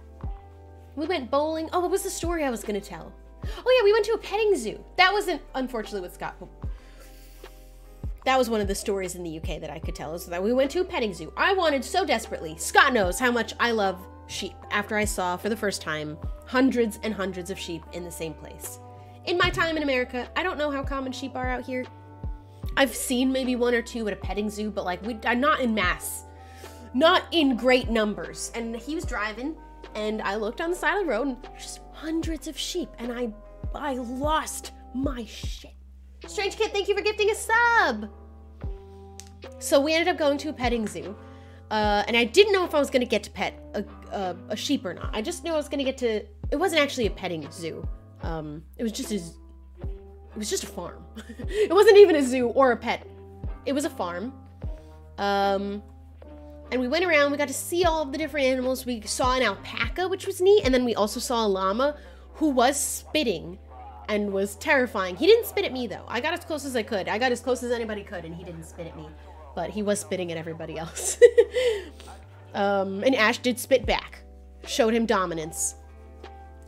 Speaker 1: We went bowling. Oh, what was the story I was gonna tell? Oh yeah, we went to a petting zoo. That wasn't, unfortunately, with Scott. That was one of the stories in the UK that I could tell, is that we went to a petting zoo. I wanted so desperately. Scott knows how much I love sheep after I saw, for the first time, hundreds and hundreds of sheep in the same place. In my time in America, I don't know how common sheep are out here. I've seen maybe 1 or 2 at a petting zoo, but like I'm not in mass, not in great numbers. And he was driving, and I looked on the side of the road, and just hundreds of sheep, and I lost my shit. Strange Kid, thank you for gifting a sub. So we ended up going to a petting zoo, and I didn't know if I was gonna get to pet a sheep or not. I just knew I was gonna get to. It wasn't actually a petting zoo. It was just a farm. It wasn't even a zoo or a pet. It was a farm. And we went around, we got to see all of the different animals. We saw an alpaca, which was neat. And then we also saw a llama who was spitting and was terrifying. He didn't spit at me though. I got as close as I could. I got as close as anybody could, and he didn't spit at me, but he was spitting at everybody else. And Ash did spit back. Showed him dominance.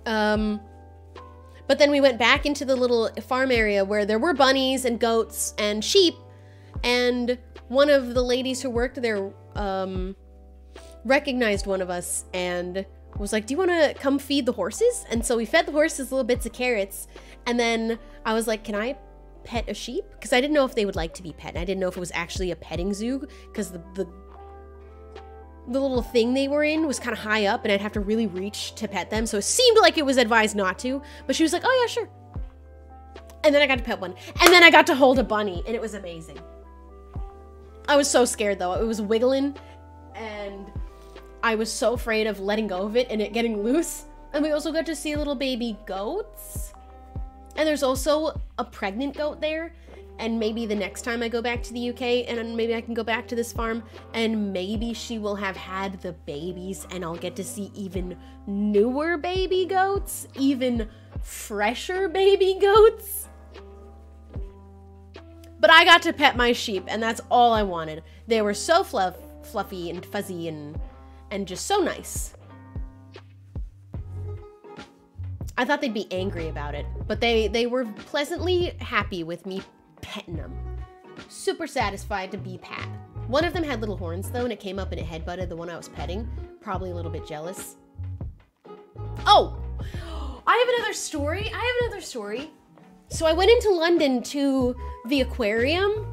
Speaker 1: But then we went back into the little farm area where there were bunnies and goats and sheep, and one of the ladies who worked there recognized one of us and was like, do you want to come feed the horses? And so we fed the horses little bits of carrots, and then I was like, can I pet a sheep? Because I didn't know if they would like to be pet. I didn't know if it was actually a petting zoo, because the little thing they were in was kind of high up and I'd have to really reach to pet them. So it seemed like it was advised not to, but she was like, oh yeah, sure. And then I got to pet one. And then I got to hold a bunny, and it was amazing. I was so scared though. It was wiggling, and I was so afraid of letting go of it and it getting loose. And we also got to see little baby goats. And there's also a pregnant goat there. And maybe the next time I go back to the UK, and maybe I can go back to this farm, and maybe she will have had the babies, and I'll get to see even newer baby goats, even fresher baby goats. But I got to pet my sheep, and that's all I wanted. They were so fluffy and fuzzy and just so nice. I thought they'd be angry about it, but they were pleasantly happy with me petting them. Super satisfied to be pat. One of them had little horns though, and it came up and it headbutted the one I was petting. Probably a little bit jealous. Oh, I have another story. So I went into London to the aquarium.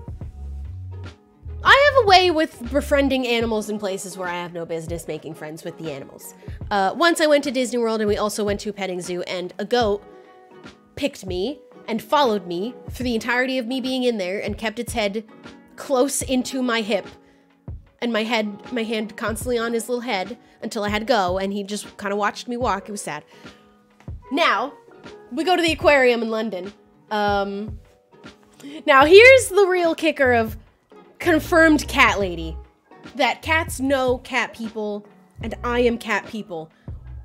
Speaker 1: I have a way with befriending animals in places where I have no business making friends with the animals. Once I went to Disney World, and we also went to a petting zoo, and a goat picked me and followed me for the entirety of me being in there, and kept its head close into my hip, and my hand constantly on his little head until I had to go, and he just kind of watched me walk. It was sad. Now, we go to the aquarium in London. Now here's the real kicker of confirmed cat lady. That cats know cat people, and I am cat people.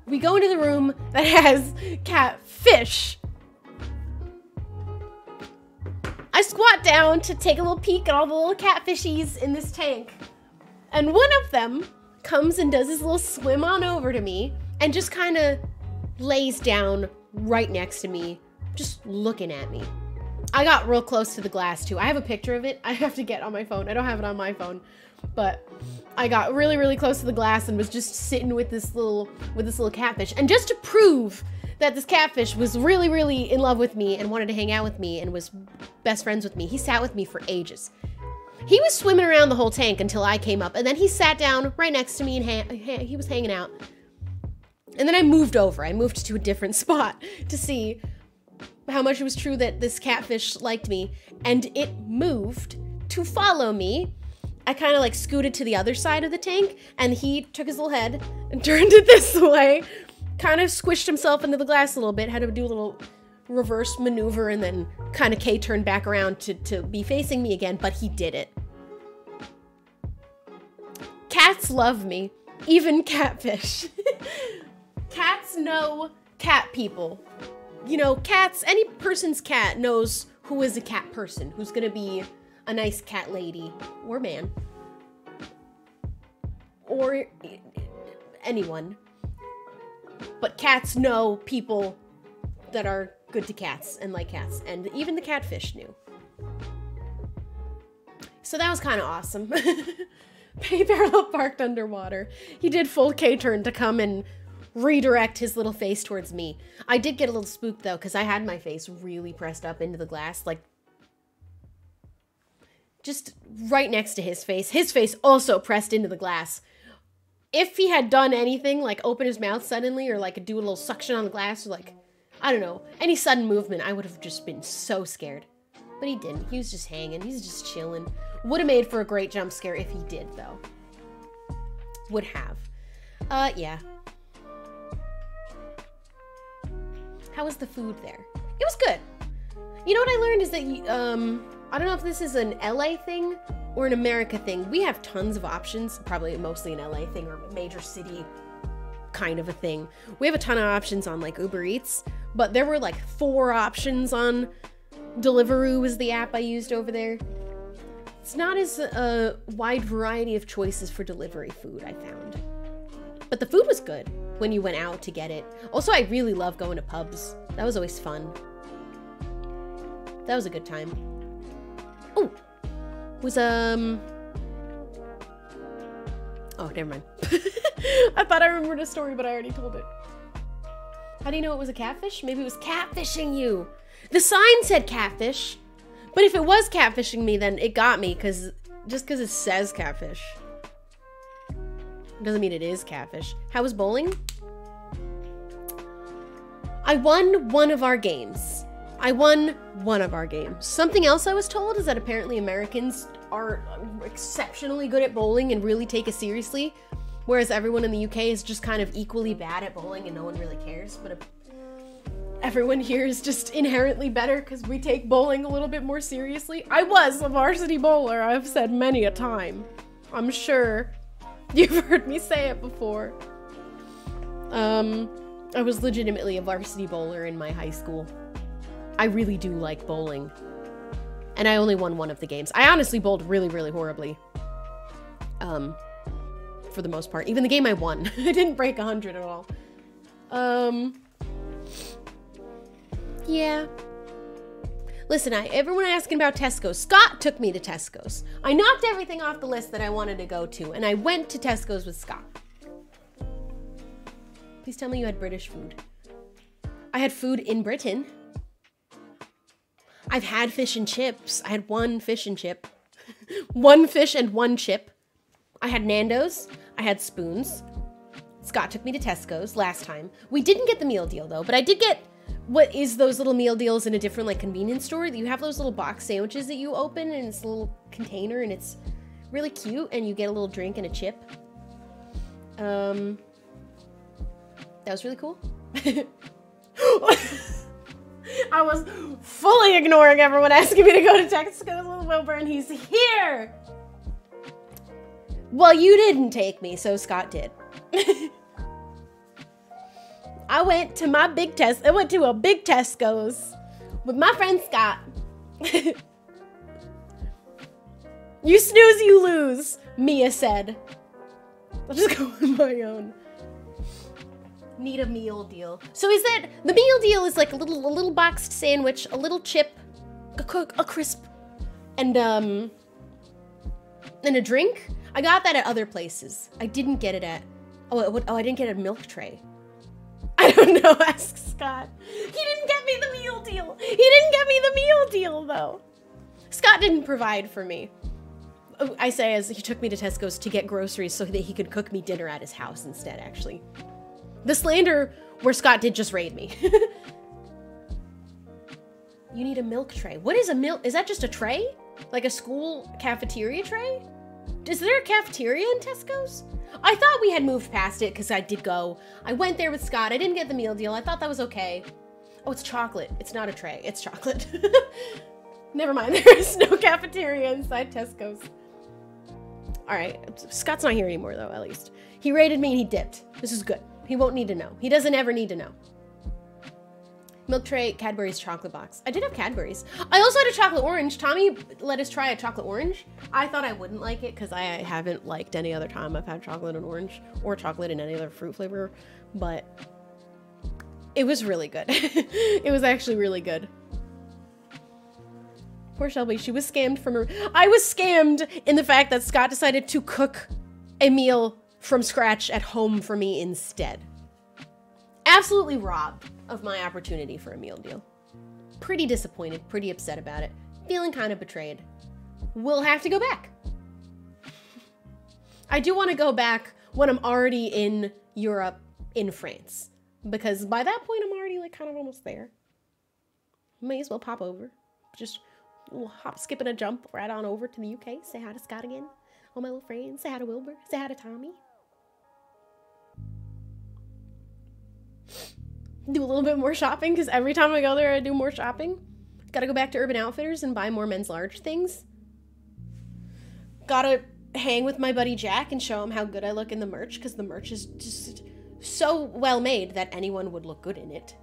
Speaker 1: We go into the room that has catfish. I squat down to take a little peek at all the little catfishies in this tank. And one of them comes and does his little swim on over to me and just kind of lays down right next to me, just looking at me. I got real close to the glass too. I have a picture of it. I have to get on my phone. I don't have it on my phone, but I got really, really close to the glass and was just sitting with this little catfish. And just to prove that this catfish was really, really in love with me and wanted to hang out with me and was best friends with me, he sat with me for ages. He was swimming around the whole tank until I came up, and then he sat down right next to me and he was hanging out. And then I moved over. I moved to a different spot to see how much it was true that this catfish liked me, and it moved to follow me. I kind of like scooted to the other side of the tank, and he took his little head and turned it this way, kind of squished himself into the glass a little bit, had to do a little reverse maneuver, and then kind of K-turned back around to be facing me again, but he did it. Cats love me, even catfish. Cats know cat people. You know, cats, any person's cat knows who is a cat person, who's gonna be a nice cat lady or man, or anyone. But cats know people that are good to cats and like cats, and even the catfish knew. So that was kind of awesome. Baby Barrel parked underwater. He did full K-turn to come and redirect his little face towards me. I did get a little spooked though, because I had my face really pressed up into the glass, like just right next to his face also pressed into the glass. If he had done anything, like open his mouth suddenly, or like do a little suction on the glass, or like, I don't know, any sudden movement, I would have just been so scared. But he didn't. He was just hanging. He's just chilling. Would have made for a great jump scare if he did, though. Would have. Yeah. How was the food there? It was good. You know what I learned is that, I don't know if this is an LA thing or an America thing. We have tons of options, probably mostly an LA thing or a major city kind of a thing. We have a ton of options on like Uber Eats, but there were like 4 options on Deliveroo was the app I used over there. It's not as a wide variety of choices for delivery food, I found. But the food was good when you went out to get it. Also, I really love going to pubs. That was always fun. That was a good time. Oh, was, oh, never mind. I thought I remembered a story, but I already told it. How do you know it was a catfish? Maybe it was catfishing you. The sign said catfish, but if it was catfishing me, then it got me, just because it says catfish doesn't mean it is catfish. How was bowling? I won one of our games. Something else I was told is that apparently Americans are exceptionally good at bowling and really take it seriously, whereas everyone in the UK is just kind of equally bad at bowling and no one really cares, but everyone here is just inherently better because we take bowling a little bit more seriously. I was a varsity bowler, I've said many a time. I'm sure you've heard me say it before. I was legitimately a varsity bowler in my high school. I really do like bowling. And I only won one of the games. I honestly bowled really, really horribly. For the most part. Even the game I won. I didn't break 100 at all. Yeah. Listen, everyone asking about Tesco's. Scott took me to Tesco's. I knocked everything off the list that I wanted to go to, and I went to Tesco's with Scott. Please tell me you had British food. I had food in Britain. I've had fish and chips. I had 1 fish and chip. 1 fish and 1 chip. I had Nando's. I had spoons. Scott took me to Tesco's last time. We didn't get the meal deal though, but I did get what is those little meal deals in a different like convenience store. You have those little box sandwiches that you open and it's a little container and it's really cute and you get a little drink and a chip. That was really cool. I was fully ignoring everyone asking me to go to Tesco's with Wilbur and he's here. Well, you didn't take me, so Scott did. I went to a big Tesco's with my friend Scott. You snooze, you lose, Mia said. I'll just go with my own. Need a meal deal. So is that, the meal deal is like a little boxed sandwich, a little chip, a crisp, and a drink? I got that at other places. I didn't get it at, I didn't get a milk tray. I don't know, ask Scott. He didn't get me the meal deal. He didn't get me the meal deal, though. Scott didn't provide for me. I say as he took me to Tesco's to get groceries so that he could cook me dinner at his house instead, actually. The slander where Scott did just raid me. You need a milk tray. What is a milk? Is that just a tray? Like a school cafeteria tray? Is there a cafeteria in Tesco's? I thought we had moved past it because I did go. I went there with Scott. I didn't get the meal deal. I thought that was okay. Oh, it's chocolate. It's not a tray. It's chocolate. Never mind. There is no cafeteria inside Tesco's. All right. Scott's not here anymore, though, at least. He raided me and he dipped. This is good. He won't need to know. He doesn't ever need to know. Milk tray, Cadbury's chocolate box. I did have Cadbury's. I also had a chocolate orange. Tommy let us try a chocolate orange. I thought I wouldn't like it because I haven't liked any other time I've had chocolate and orange or chocolate and any other fruit flavor, but it was really good. It was actually really good. Poor Shelby, she was scammed from her. I was scammed in the fact that Scott decided to cook a meal from scratch at home for me instead. Absolutely robbed of my opportunity for a meal deal. Pretty disappointed, pretty upset about it. Feeling kind of betrayed. We'll have to go back. I do want to go back when I'm already in Europe, in France. Because by that point, I'm already like kind of almost there. May as well pop over. Just a little hop, skip, and a jump right on over to the UK. Say hi to Scott again. All my little friends. Say hi to Wilbur. Say hi to Tommy. Do a little bit more shopping, because every time I go there, I do more shopping. Gotta go back to Urban Outfitters and buy more men's large things. Gotta hang with my buddy Jack and show him how good I look in the merch, because the merch is just so well made that anyone would look good in it.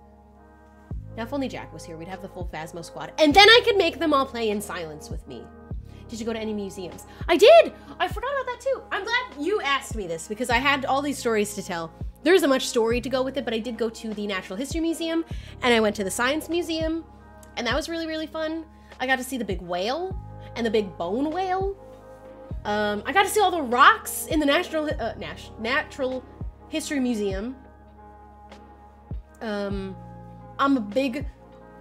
Speaker 1: Now, if only Jack was here, we'd have the full Phasmo squad. And then I could make them all play in silence with me. Did you go to any museums? I did! I forgot about that too. I'm glad you asked me this, because I had all these stories to tell. There isn't much story to go with it, but I did go to the Natural History Museum, and I went to the Science Museum, and that was really, really fun. I got to see the big whale and the big bone whale. I got to see all the rocks in the Natural History Museum. I'm a big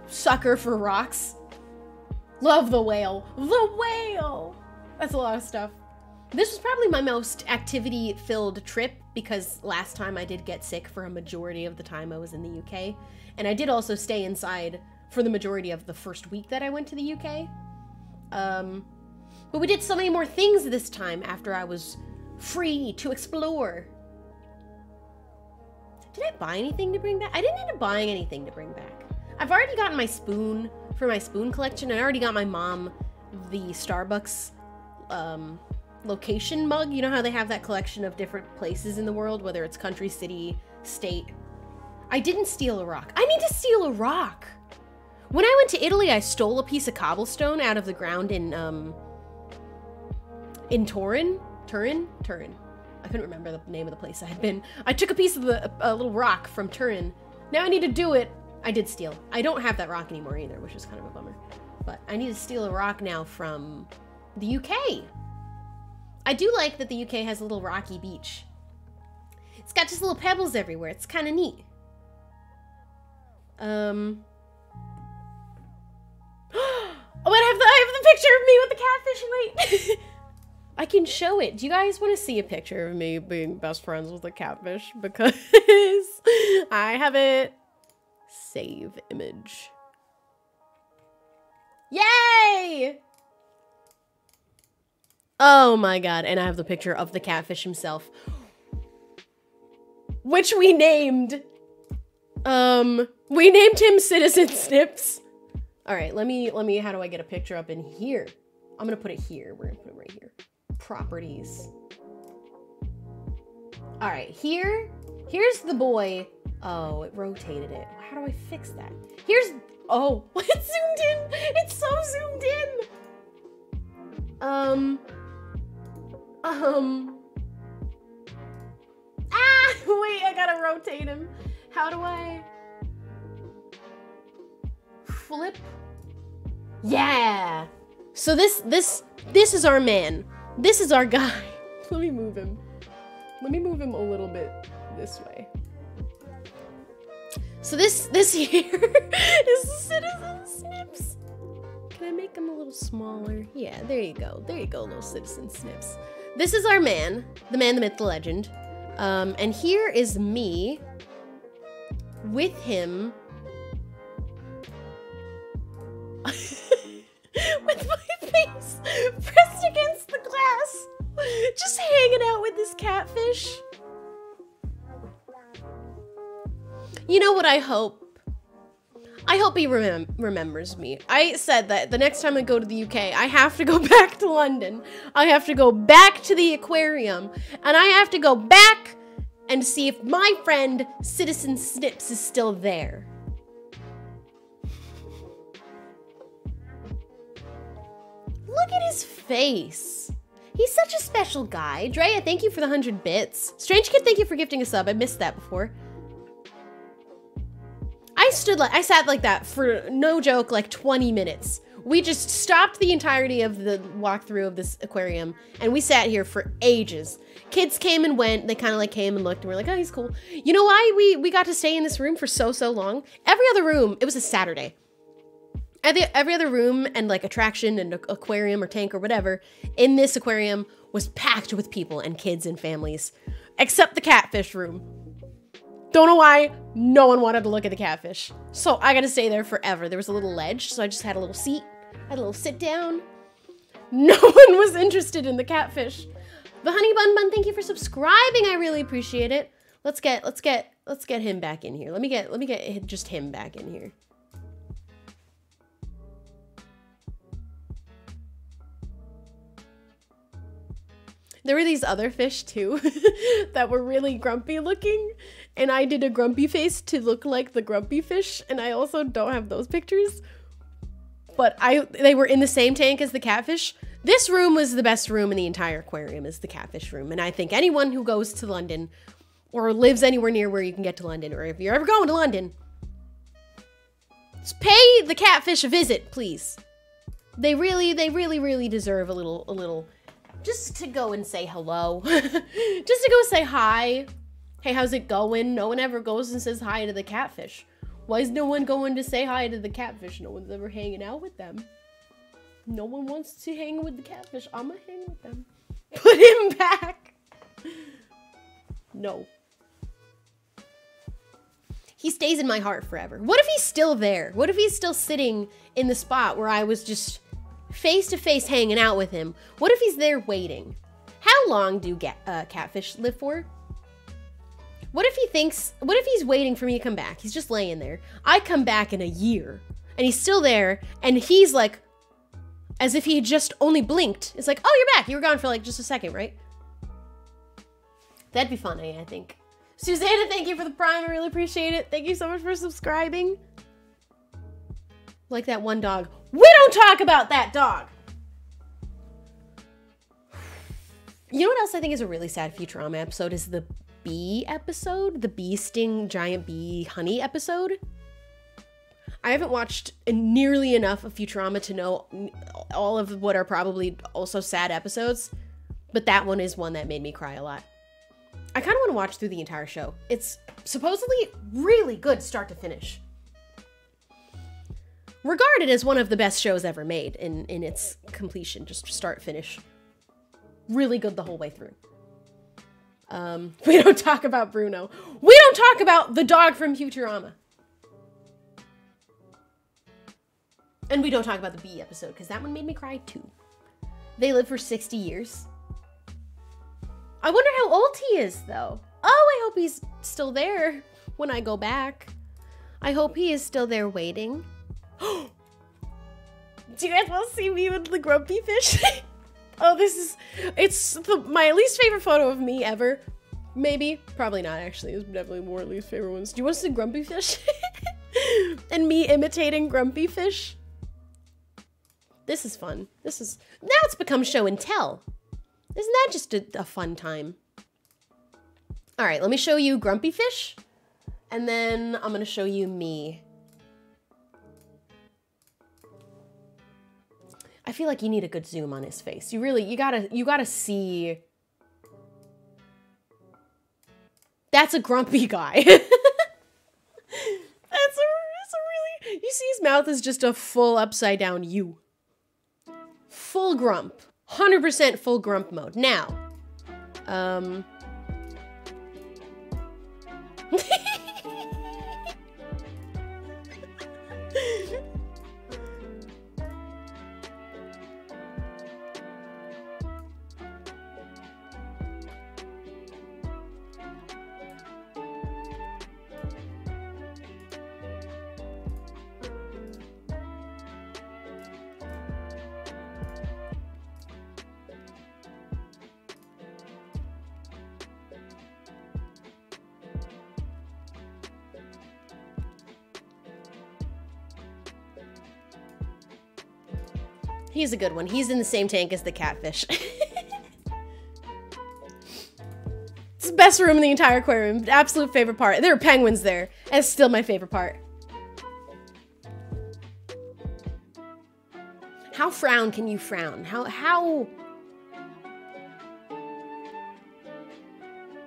Speaker 1: sucker for rocks. Love the whale. The whale! That's a lot of stuff. This was probably my most activity-filled trip, because last time I did get sick for a majority of the time I was in the UK. And I did also stay inside for the majority of the first week that I went to the UK. But we did so many more things this time after I was free to explore. Did I buy anything to bring back? I didn't end up buying anything to bring back. I've already gotten my spoon for my spoon collection. I already got my mom the Starbucks location mug. You know how they have that collection of different places in the world, whether it's country, city, state. I didn't steal a rock. I need to steal a rock. When I went to Italy, I stole a piece of cobblestone out of the ground in Turin. I couldn't remember the name of the place I had been. I took a piece of a little rock from Turin. Now I need to do it. I did steal. I don't have that rock anymore either, which is kind of a bummer. But I need to steal a rock now from the UK. I do like that the UK has a little rocky beach. It's got just little pebbles everywhere. It's kind of neat. Oh, I have the picture of me with the catfish. Wait. I can show it. Do you guys want to see a picture of me being best friends with a catfish? Because I have it. Save image. Yay! Oh my god, and I have the picture of the catfish himself. Which we named. We named him Citizen Snips. Alright, let me, how do I get a picture up in here? I'm gonna put it here. We're gonna put it right here. Properties. Alright, here's the boy. Oh, it rotated it. How do I fix that? Oh, it's zoomed in. It's so zoomed in. Wait, I gotta rotate him. How do I flip? Yeah. So this is our man. This is our guy. Let me move him. Let me move him a little bit this way. So this here is the Citizen Snips. Can I make him a little smaller? Yeah, there you go. There you go, little Citizen Snips. This is our man, the myth, the legend. And here is me with him. With my face pressed against the glass. Just hanging out with this catfish. You know what I hope? I hope he remembers me. I said that the next time I go to the UK, I have to go back to London. I have to go back to the aquarium. And I have to go back and see if my friend Citizen Snips is still there. Look at his face. He's such a special guy. Drea, thank you for the 100 bits. Strange Kid, thank you for gifting a sub. I missed that before. I sat like that for, no joke, like 20 minutes, We just stopped the entirety of the walkthrough of this aquarium, and we sat here for ages. Kids came and went. They kind of like came and looked, and we're like, oh, he's cool. You know why we got to stay in this room for so long? Every other room, it was a Saturday. Every other room and like attraction and aquarium or tank or whatever in this aquarium was packed with people and kids and families, except the catfish room. Don't know why, no one wanted to look at the catfish. So I got to stay there forever. There was a little ledge, so I just had a little seat, had a little sit down. No one was interested in the catfish. The Honey Bun, thank you for subscribing. I really appreciate it. Let's get him back in here. Let me get just him back in here. There were these other fish too that were really grumpy looking, and I did a grumpy face to look like the grumpy fish, and I also don't have those pictures. But they were in the same tank as the catfish. This room was the best room in the entire aquarium, is the catfish room, and I think anyone who goes to London or lives anywhere near where you can get to London, or if you're ever going to London, just pay the catfish a visit, please. They really deserve a little. Just to go and say hello. Just to go say hi. Hey, how's it going? No one ever goes and says hi to the catfish. Why is no one going to say hi to the catfish? No one's ever hanging out with them. No one wants to hang with the catfish. I'm gonna hang with them. Put him back. No. He stays in my heart forever. What if he's still there? What if he's still sitting in the spot where I was just face to face hanging out with him? What if he's there waiting? How long do catfish live for? What if he's waiting for me to come back? He's just laying there. I come back in a year and he's still there, and he's like, as if he had just only blinked. It's like, oh, you're back. You were gone for like just a second, right? That'd be funny, I think. Susanna, thank you for the Prime. I really appreciate it. Thank you so much for subscribing. Like that one dog. We don't talk about that dog. You know what else I think is a really sad Futurama episode is the bee episode, the bee sting giant bee honey episode. I haven't watched nearly enough of Futurama to know all of what are probably also sad episodes, but that one is one that made me cry a lot. I kind of want to watch through the entire show. It's supposedly really good start to finish. Regarded as one of the best shows ever made in its completion, just start finish. Really good the whole way through. We don't talk about Bruno. We don't talk about the dog from Futurama. And we don't talk about the bee episode, because that one made me cry too. They live for 60 years. I wonder how old he is, though. Oh, I hope he's still there when I go back. I hope he is still there waiting. Do you guys want to see me with the grumpy fish? Oh, it's my least favorite photo of me ever. Maybe, probably not actually. It's definitely more least favorite ones. Do you want to see grumpy fish? And me imitating grumpy fish? This is fun. Now it's become show and tell. Isn't that just a fun time? All right, let me show you grumpy fish. And then I'm gonna show you me. I feel like you need a good zoom on his face. You gotta see. That's a grumpy guy. That's a really, you see his mouth is just a full upside down U. Full grump. 100% full grump mode. Now, he's a good one. He's in the same tank as the catfish. It's the best room in the entire aquarium. Absolute favorite part. There are penguins there. It's still my favorite part. How frown can you frown? How...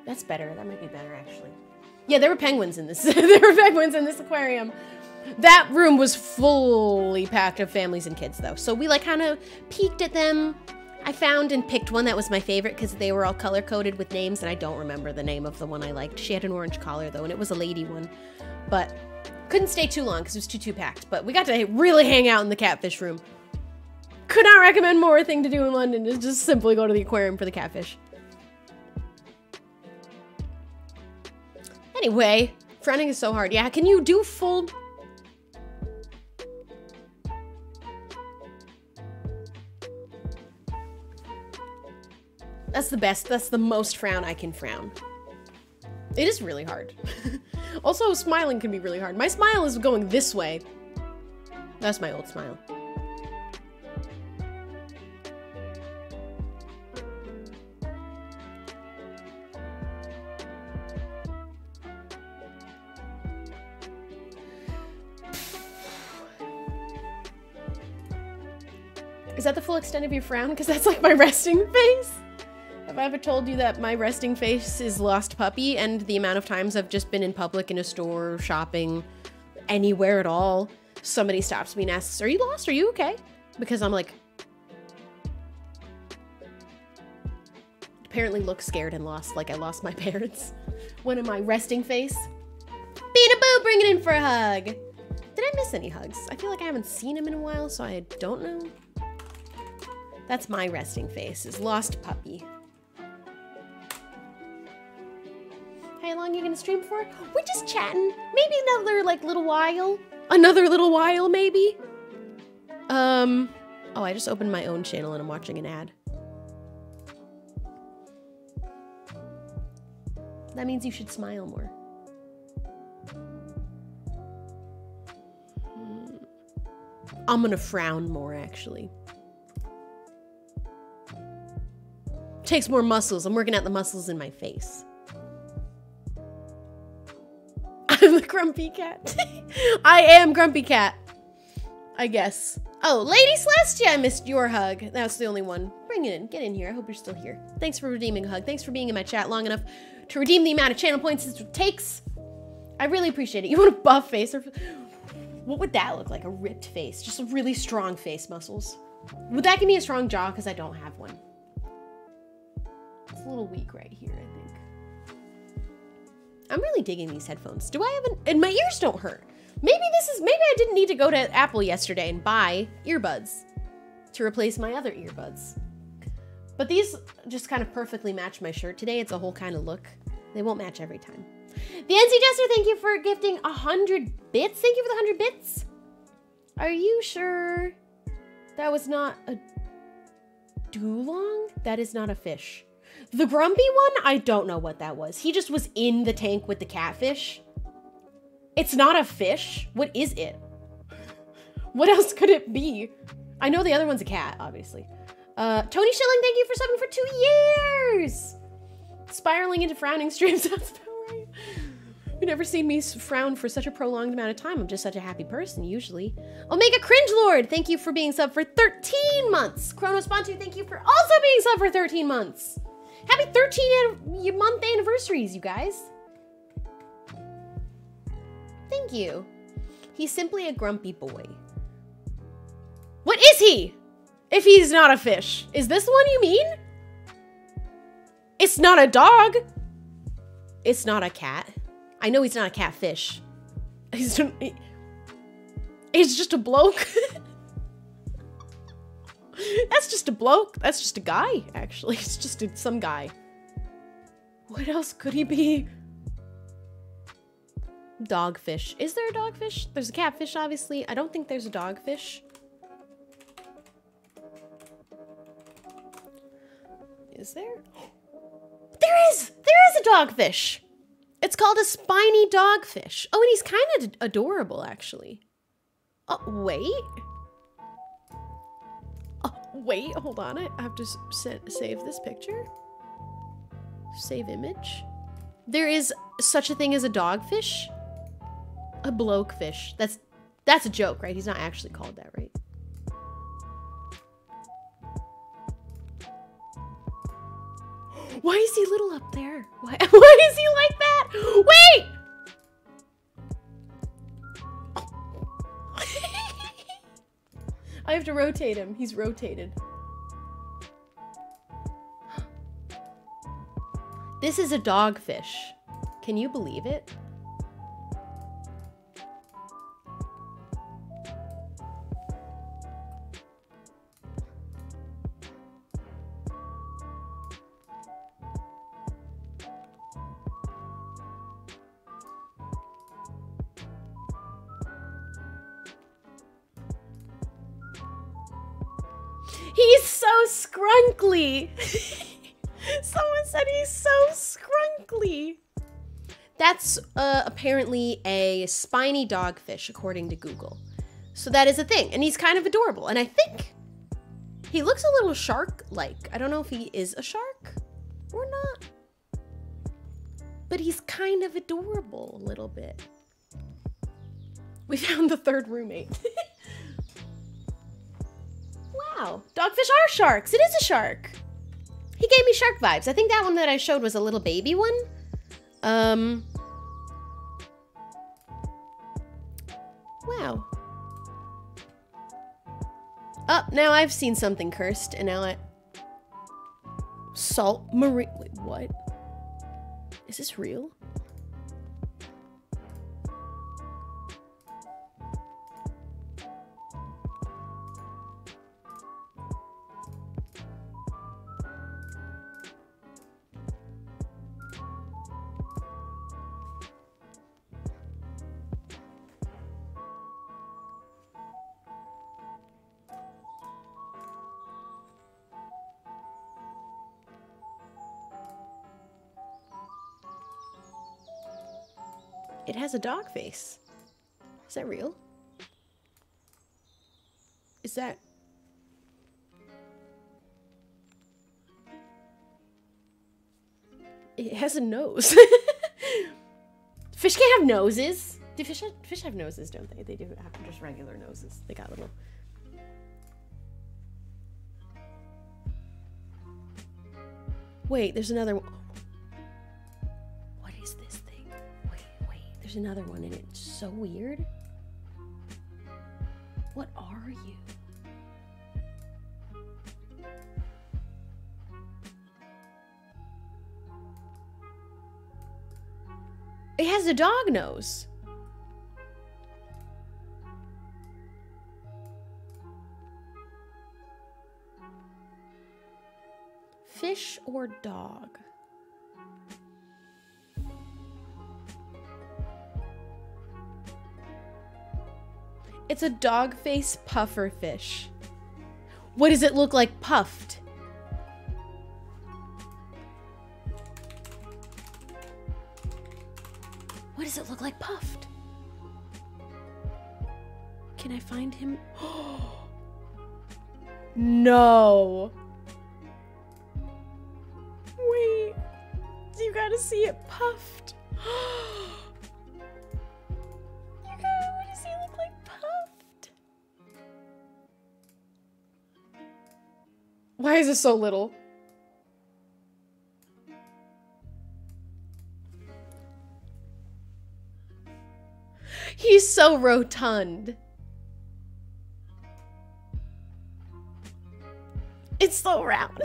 Speaker 1: That's better. That might be better, actually. Yeah, there were penguins in this. There were penguins in this aquarium. That room was fully packed of families and kids, though. So we, like, kind of peeked at them. I found and picked one that was my favorite because they were all color-coded with names, and I don't remember the name of the one I liked. She had an orange collar, though, and it was a lady one. But couldn't stay too long because it was too packed. But we got to really hang out in the catfish room. Could not recommend more thing to do in London is just simply go to the aquarium for the catfish. Anyway, frowning is so hard. Yeah, can you do full... That's the best. That's the most frown I can frown. It is really hard. Also, smiling can be really hard. My smile is going this way. That's my old smile. Is that the full extent of your frown? Because that's like my resting face. Have I ever told you that my resting face is lost puppy, and the amount of times I've just been in public, in a store, shopping, anywhere at all, somebody stops me and asks, are you lost? Are you okay? Because I'm like, apparently look scared and lost, like I lost my parents. When am I resting face? Beanaboo, bring it in for a hug. Did I miss any hugs? I feel like I haven't seen him in a while, so I don't know. That's my resting face, is lost puppy. How long are you gonna stream for? We're just chatting. Maybe another, like, little while. Another little while, maybe? Oh, I just opened my own channel and I'm watching an ad. That means you should smile more. I'm gonna frown more, actually. Takes more muscles. I'm working out the muscles in my face. I'm the grumpy cat. I am grumpy cat. I guess. Oh, Lady Celestia, I missed your hug. That's the only one. Bring it in. Get in here. I hope you're still here. Thanks for redeeming a hug. Thanks for being in my chat long enough to redeem the amount of channel points it takes. I really appreciate it. You want a buff face? Or what would that look like? A ripped face. Just a really strong face muscles. Would that give me a strong jaw? Because I don't have one. It's a little weak right here, I think. I'm really digging these headphones. Do I have and my ears don't hurt. Maybe I didn't need to go to Apple yesterday and buy earbuds to replace my other earbuds. But these just kind of perfectly match my shirt today. It's a whole kind of look. They won't match every time. The NC Jester, thank you for gifting 100 bits. Thank you for the 100 bits. Are you sure that was not a dulong? That is not a fish. The grumpy one, I don't know what that was. He just was in the tank with the catfish. It's not a fish. What is it? What else could it be? I know the other one's a cat, obviously. Tony Schilling, thank you for subbing for 2 years! Spiraling into frowning streams, that's about right. You've never seen me frown for such a prolonged amount of time. I'm just such a happy person, usually. Omega Cringe Lord, thank you for being subbed for 13 months. Chronos Bantu, thank you for also being subbed for 13 months. Happy 13-month anniversaries, you guys. Thank you. He's simply a grumpy boy. What is he? If he's not a fish. Is this the one you mean? It's not a dog. It's not a cat. I know he's not a catfish. He's just a bloke. That's just a bloke. That's just a guy, actually. It's just some guy. What else could he be? Dogfish. Is there a dogfish? There's a catfish, obviously. I don't think there's a dogfish. Is there? There is! There is a dogfish! It's called a spiny dogfish. Oh, and he's kind of adorable, actually. Oh, wait. Oh, wait, hold on. I have to save this picture. Save image. There is such a thing as a dogfish. A blokefish. That's a joke, right? He's not actually called that, right? Why is he little up there? Why is he like that? Wait! I have to rotate him. He's rotated. This is a dogfish. Can you believe it? He's so scrunkly. Someone said he's so scrunkly. That's apparently a spiny dogfish, according to Google. So that is a thing, and he's kind of adorable. And I think he looks a little shark-like. I don't know if he is a shark or not, but he's kind of adorable a little bit. We found the third roommate. Wow, dogfish are sharks. It is a shark. He gave me shark vibes. I think that one that I showed was a little baby one. Wow. Oh, now I've seen something cursed, and now Salt marine. Wait, what? Is this real? It has a dog face. Is that real? Is that... It has a nose. Fish can't have noses. Do fish have noses, don't they? They do have just regular noses. They got little... Wait, there's another one. What is this thing? Wait, there's another one and it's so weird. What are you? It has a dog nose. Fish or dog? It's a dog face puffer fish. What does it look like puffed? What does it look like puffed? Can I find him? No. Wait. You gotta see it puffed. What does he look like puffed? Why is it so little? He's so rotund. It's so round.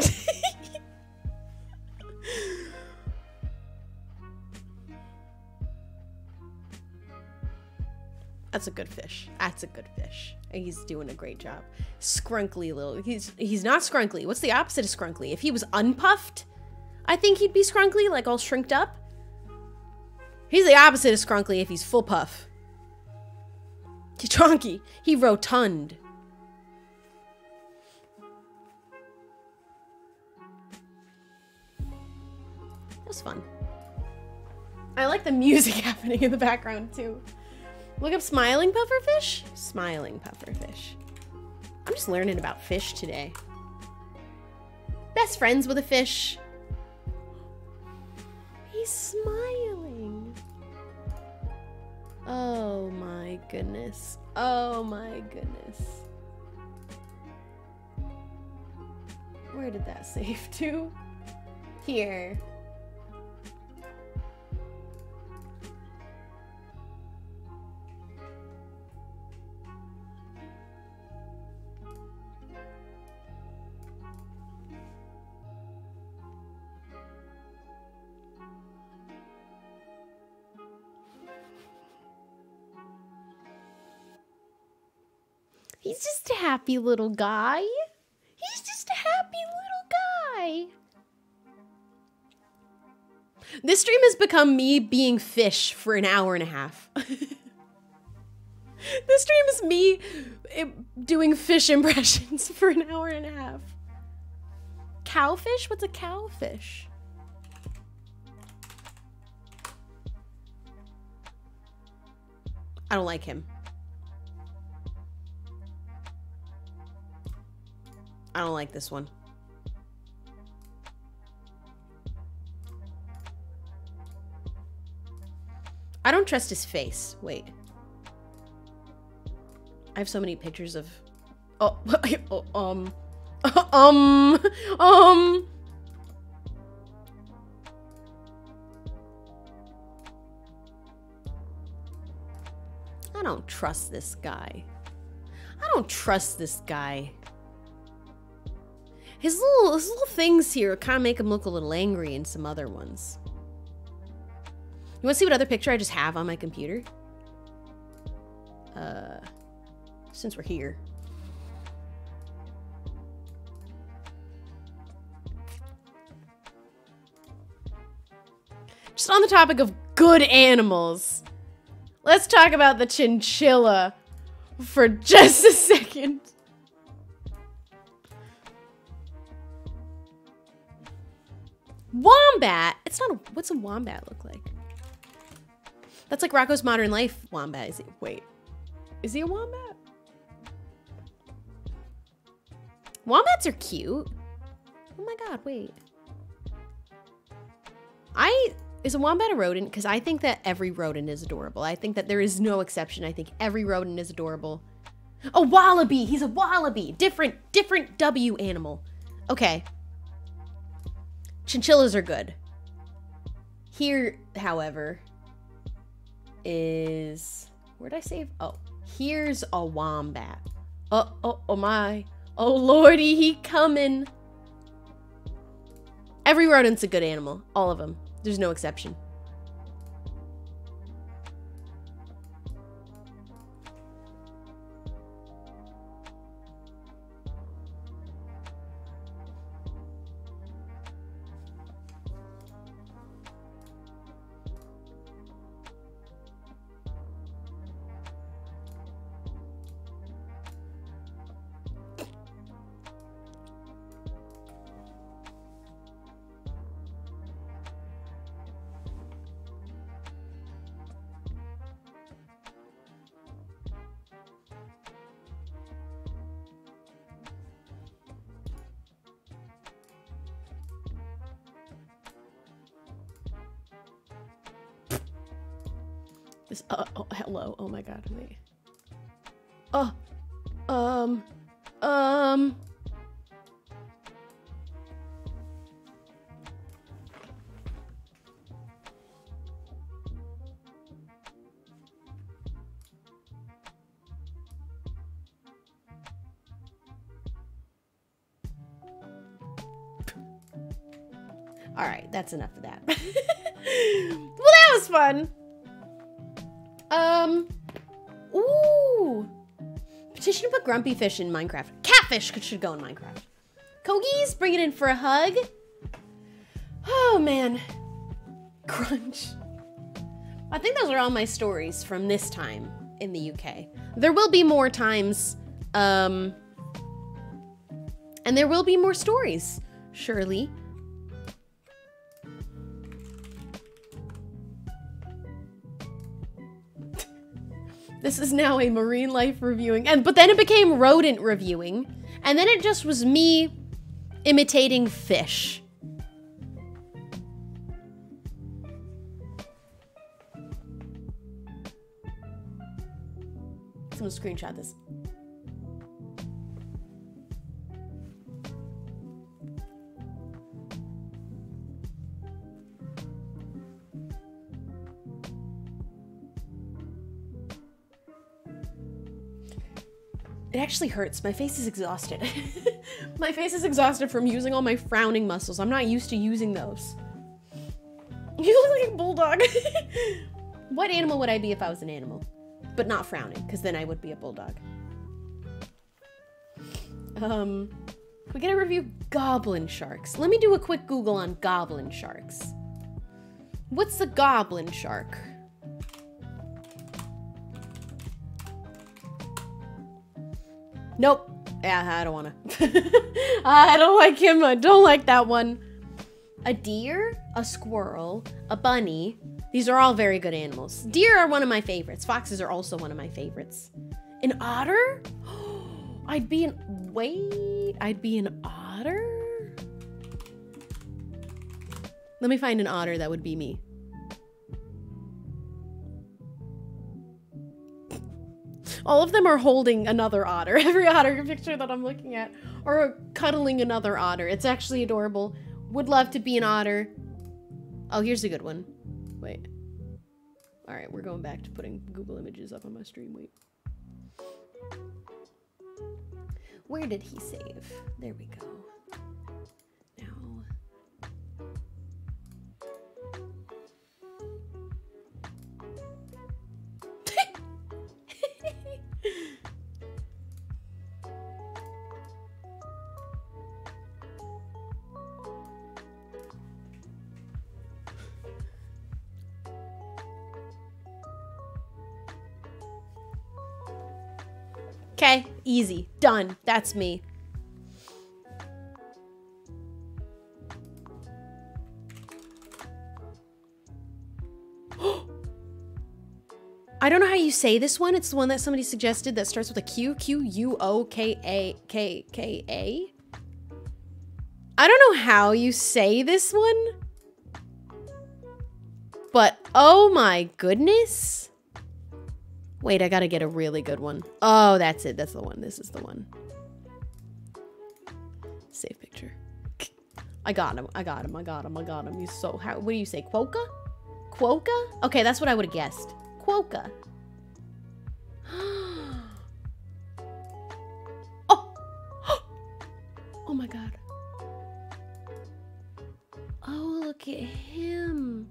Speaker 1: That's a good fish. That's a good fish. He's doing a great job. Scrunkly little. He's not scrunkly. What's the opposite of scrunkly? If he was unpuffed, I think he'd be scrunkly, like all shrinked up. He's the opposite of scrunkly if he's full puff. He's chonky. He rotund. That was fun. I like the music happening in the background too. Look up smiling pufferfish. Smiling pufferfish. I'm just learning about fish today. Best friends with a fish. He's smiling. Oh my goodness. Oh my goodness. Where did that save to? Here. He's just a happy little guy. He's just a happy little guy. This stream has become me being fish for an hour and a half. This stream is me doing fish impressions for an hour and a half. Cowfish? What's a cowfish? I don't like him. I don't like this one. I don't trust his face. Wait. I have so many pictures of... Oh, I don't trust this guy. I don't trust this guy. His little things here kind of make him look a little angry in some other ones. You want to see what other picture I just have on my computer? Since we're here. Just on the topic of good animals, let's talk about the chinchilla for just a second. Wombat. It's not a, what's a wombat look like? That's like Rocco's Modern Life wombat. Is he? Wait. Is he a wombat? Wombats are cute. Oh my god, wait. Is a wombat a rodent? Because I think that every rodent is adorable. I think that there is no exception. I think every rodent is adorable. A wallaby. He's a wallaby. Different W animal. Okay. Chinchillas are good. Here, however, is... Where'd I save? Oh, here's a wombat. Oh my. Oh lordy, he coming. Every rodent's a good animal. All of them. There's no exception. This, oh, hello. Oh my god, wait. All right, that's enough of that. Well, that was fun. Ooh. Petition to put grumpy fish in Minecraft. Catfish should go in Minecraft. Kogi's, bring it in for a hug. Oh, man. Crunch. I think those are all my stories from this time in the UK. There will be more times, and there will be more stories, surely. This is now a marine life reviewing, but then it became rodent reviewing, and then it just was me imitating fish. I'm gonna screenshot this. It actually hurts. My face is exhausted. My face is exhausted from using all my frowning muscles. I'm not used to using those. You look like a bulldog. What animal would I be if I was an animal? But not frowning, because then I would be a bulldog. We gotta review goblin sharks. Let me do a quick Google on goblin sharks. What's the goblin shark? Nope. Yeah, I don't wanna. I don't like him. I don't like that one. A deer, a squirrel, a bunny. These are all very good animals. Deer are one of my favorites. Foxes are also one of my favorites. An otter? I'd be an otter? Let me find an otter that would be me. All of them are holding another otter. Every otter picture that I'm looking at are cuddling another otter. It's actually adorable. Would love to be an otter. Oh, here's a good one. Wait. All right, we're going back to putting Google images up on my stream. Wait. Where did he save? There we go. Now. Okay, easy, done. That's me. I don't know how you say this one. It's the one that somebody suggested that starts with a Q. Q-U-O-K-A-K-K-A. I don't know how you say this one. But oh my goodness. Wait, I gotta get a really good one. Oh, that's it. That's the one. This is the one. Save picture. I got him. I got him. I got him. I got him. He's so... How, what do you say? Quokka? Quokka? Okay, that's what I would have guessed. Quokka. Oh! Oh my god. Oh, look at him.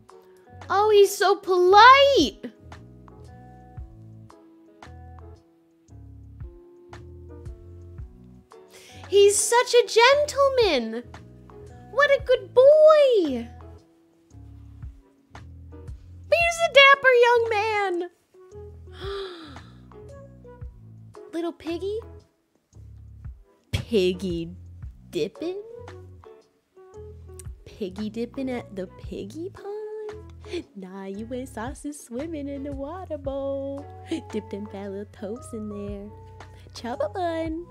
Speaker 1: Oh, he's so polite. He's such a gentleman. What a good boy. He's a dapper young man. Little piggy? Piggy dipping? Piggy dipping at the piggy pond? Nah, you ain't sausage swimming in the water bowl. Dipped in fat little toes in there. Chubba bun.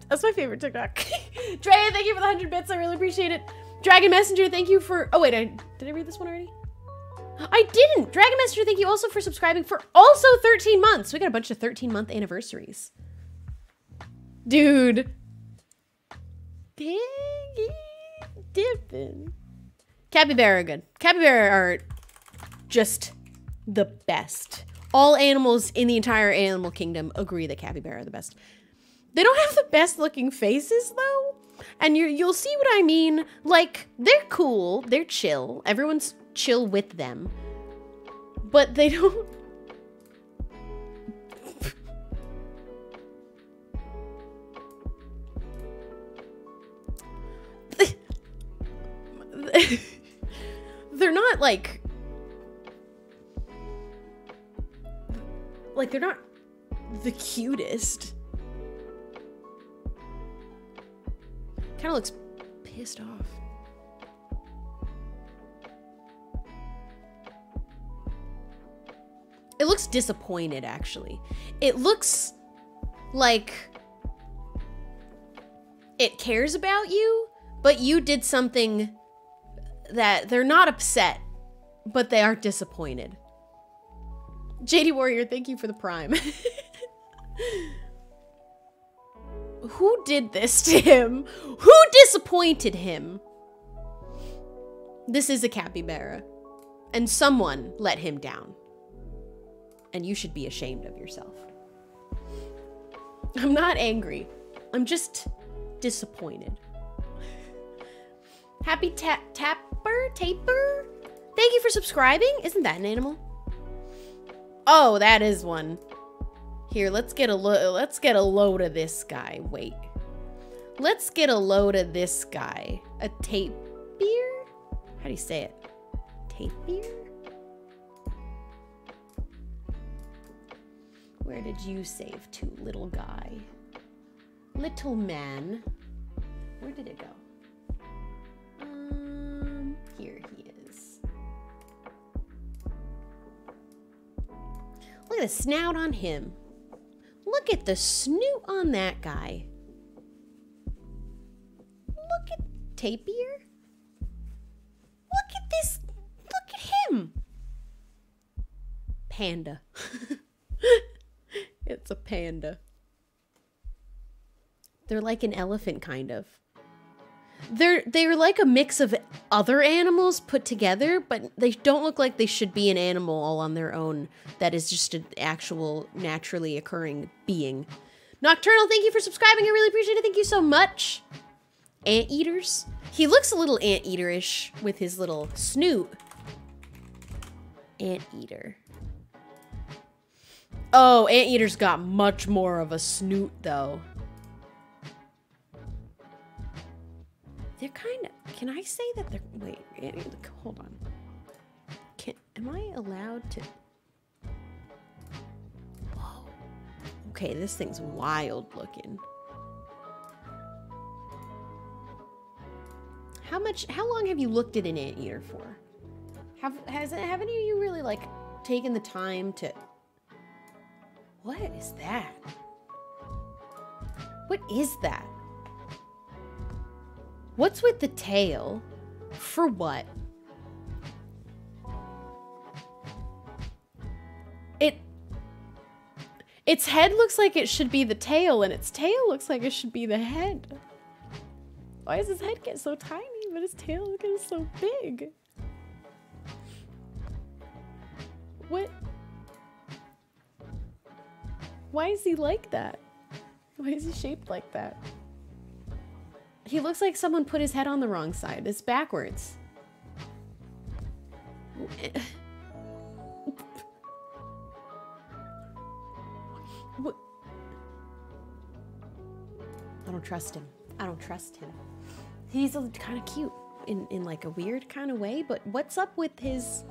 Speaker 1: That's my favorite TikTok. Drea, thank you for the 100 bits. I really appreciate it. Dragon Messenger, thank you for... Oh, wait, did I read this one already? I didn't. Dragon Messenger, thank you also for subscribing for also 13 months. We got a bunch of 13-month anniversaries. Dude. Piggy dipping. Capybara are good. Capybara are just the best. All animals in the entire animal kingdom agree that capybara are the best. They don't have the best looking faces though. And you'll see what I mean. Like, they're cool, they're chill. Everyone's chill with them. But they don't... They're not like... Like, they're not the cutest. Kind of looks pissed off. It looks disappointed, actually. It looks like it cares about you, but you did something that they're not upset, but they are disappointed. JD Warrior, thank you for the prime. Who did this to him? Who disappointed him? This is a capybara. And someone let him down. And you should be ashamed of yourself. I'm not angry. I'm just disappointed. Happy Taper? Thank you for subscribing. Isn't that an animal? Oh, that is one. Here, let's get a load of this guy. Wait. Let's get a load of this guy. A tapir? How do you say it? Tapir? Where did you save to, little guy? Little man. Where did it go? Here he is. Look at the snout on him. Look at the snoot on that guy. Look at Tapir. Look at this. Look at him. Panda. It's a panda. They're like an elephant, kind of. They're like a mix of other animals put together, but they don't look like they should be an animal all on their own. That is just an actual naturally occurring being. Nocturnal, thank you for subscribing. I really appreciate it. Thank you so much. Anteaters. He looks a little anteater-ish with his little snoot. Anteater. Oh, anteater's got much more of a snoot, though. They're kind of, can I say that they're, wait, hold on. Am I allowed to? Whoa. Okay, this thing's wild looking. How long have you looked at an anteater for? Have any of you really, like, taken the time to, what is that? What is that? What's with the tail? For what? Its head looks like it should be the tail, and its tail looks like it should be the head. Why does his head get so tiny, but his tail gets so big? What? Why is he like that? Why is he shaped like that? He looks like someone put his head on the wrong side. It's backwards. What? I don't trust him. I don't trust him. He's kind of cute in like a weird kind of way, but what's up with his...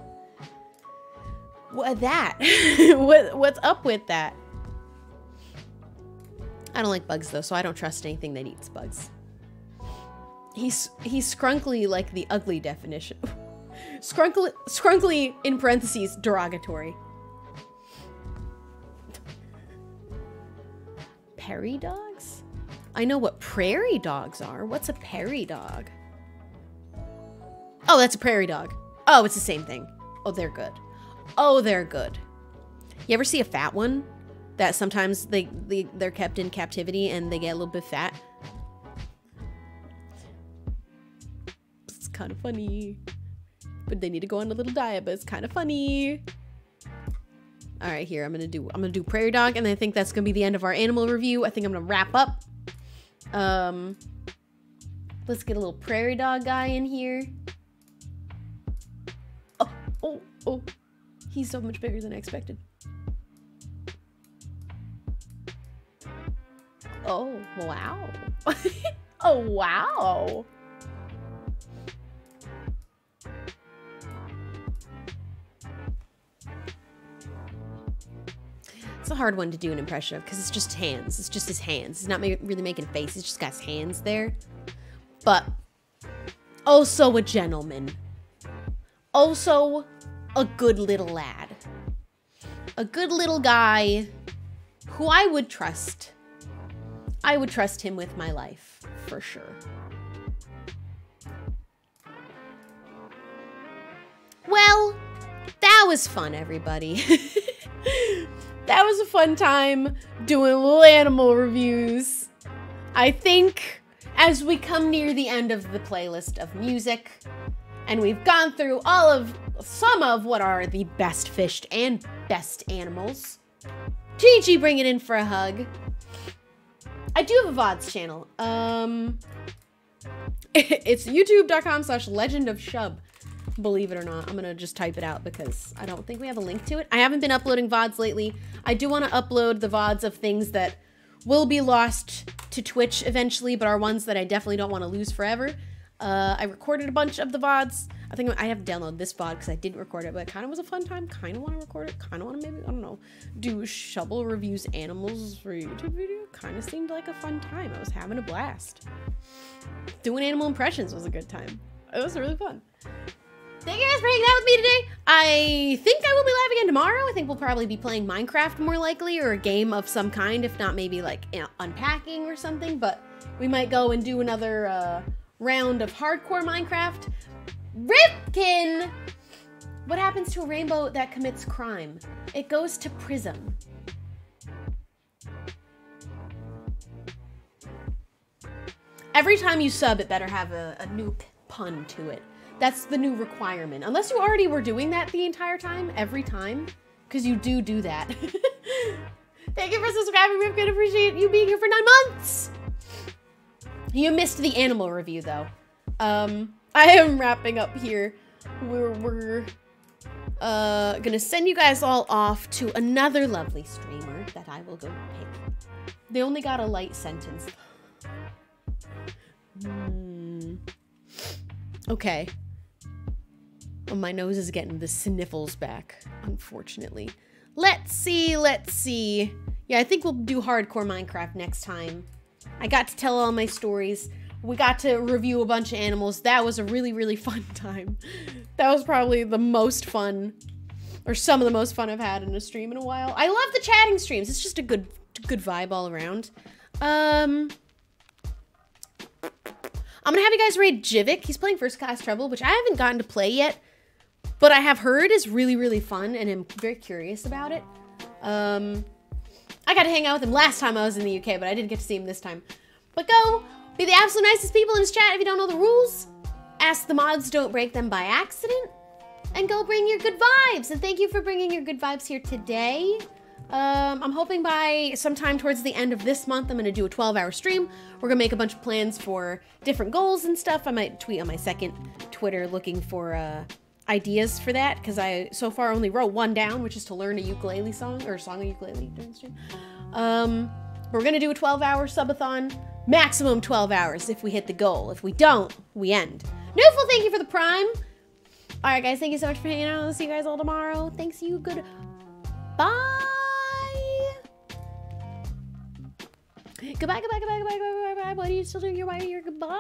Speaker 1: that? What's up with that? I don't like bugs though, so I don't trust anything that eats bugs. He's scrunkly like the ugly definition. Scrunkly in parentheses derogatory. Prairie dogs? I know what prairie dogs are. What's a prairie dog? Oh, that's a prairie dog. Oh, it's the same thing. Oh, they're good. Oh, they're good. You ever see a fat one? That sometimes they're kept in captivity and they get a little bit fat. It's kind of funny. But they need to go on a little diet, but it's kind of funny. All right, here, I'm gonna do prairie dog, and I think that's gonna be the end of our animal review. I think I'm gonna wrap up. Let's get a little prairie dog guy in here. Oh, he's so much bigger than I expected. Oh, wow. Oh, wow. It's a hard one to do an impression of because it's just hands. It's just his hands. He's not really making a face. He's just got his hands there. But also a gentleman. Also a good little lad. A good little guy who I would trust. I would trust him with my life, for sure. Well, that was fun, everybody. That was a fun time doing little animal reviews. I think as we come near the end of the playlist of music, and we've gone through some of what are the best fished and best animals, Gigi, bring it in for a hug. I do have a VODs channel. It's youtube.com/legendofshub. Believe it or not. I'm gonna just type it out because I don't think we have a link to it. I haven't been uploading VODs lately. I do want to upload the VODs of things that will be lost to Twitch eventually, but are ones that I definitely don't want to lose forever. I recorded a bunch of the VODs. I think I have to download this VOD because I didn't record it, but it kind of was a fun time. Kind of want to record it. Kind of want to maybe, I don't know, do Shubble reviews animals for a YouTube video. Kind of seemed like a fun time. I was having a blast. Doing animal impressions was a good time. It was really fun. Thank you guys for hanging out with me today. I think I will be live again tomorrow. I think we'll probably be playing Minecraft more likely, or a game of some kind, if not maybe like, you know, unpacking or something, but we might go and do another round of hardcore Minecraft. Ripkin! What happens to a rainbow that commits crime? It goes to prison. Every time you sub, it better have a new pun to it. That's the new requirement. Unless you already were doing that the entire time, every time, because you do that. Thank you for subscribing, Ripkin. Appreciate you being here for 9 months. You missed the animal review, though. I am wrapping up here. We're gonna send you guys all off to another lovely streamer that I will go pick. They only got a light sentence. Okay. Oh, my nose is getting the sniffles back, unfortunately. Let's see. Yeah, I think we'll do hardcore Minecraft next time. I got to tell all my stories. We got to review a bunch of animals. That was a really, really fun time. That was probably the most fun, or some of the most fun I've had in a stream in a while. I love the chatting streams. It's just a good vibe all around. I'm gonna have you guys raid Jivik. He's playing First Class Trouble, which I haven't gotten to play yet, but I have heard is really, really fun, and I'm very curious about it. I got to hang out with him last time I was in the UK, but I didn't get to see him this time. But go be the absolute nicest people in his chat if you don't know the rules. Ask the mods, don't break them by accident. And go bring your good vibes. And thank you for bringing your good vibes here today. I'm hoping by sometime towards the end of this month, I'm going to do a 12-hour stream. We're going to make a bunch of plans for different goals and stuff. I might tweet on my second Twitter looking for ideas for that, because I so far only wrote one down, which is to learn a ukulele song, or a song of ukulele during the stream. We're going to do a 12-hour subathon, maximum 12 hours if we hit the goal. If we don't, we end. Newful, thank you for the prime. All right, guys, thank you so much for hanging out. I'll see you guys all tomorrow. Thanks, you. Good. Bye. Goodbye. What are you still doing? Your goodbye.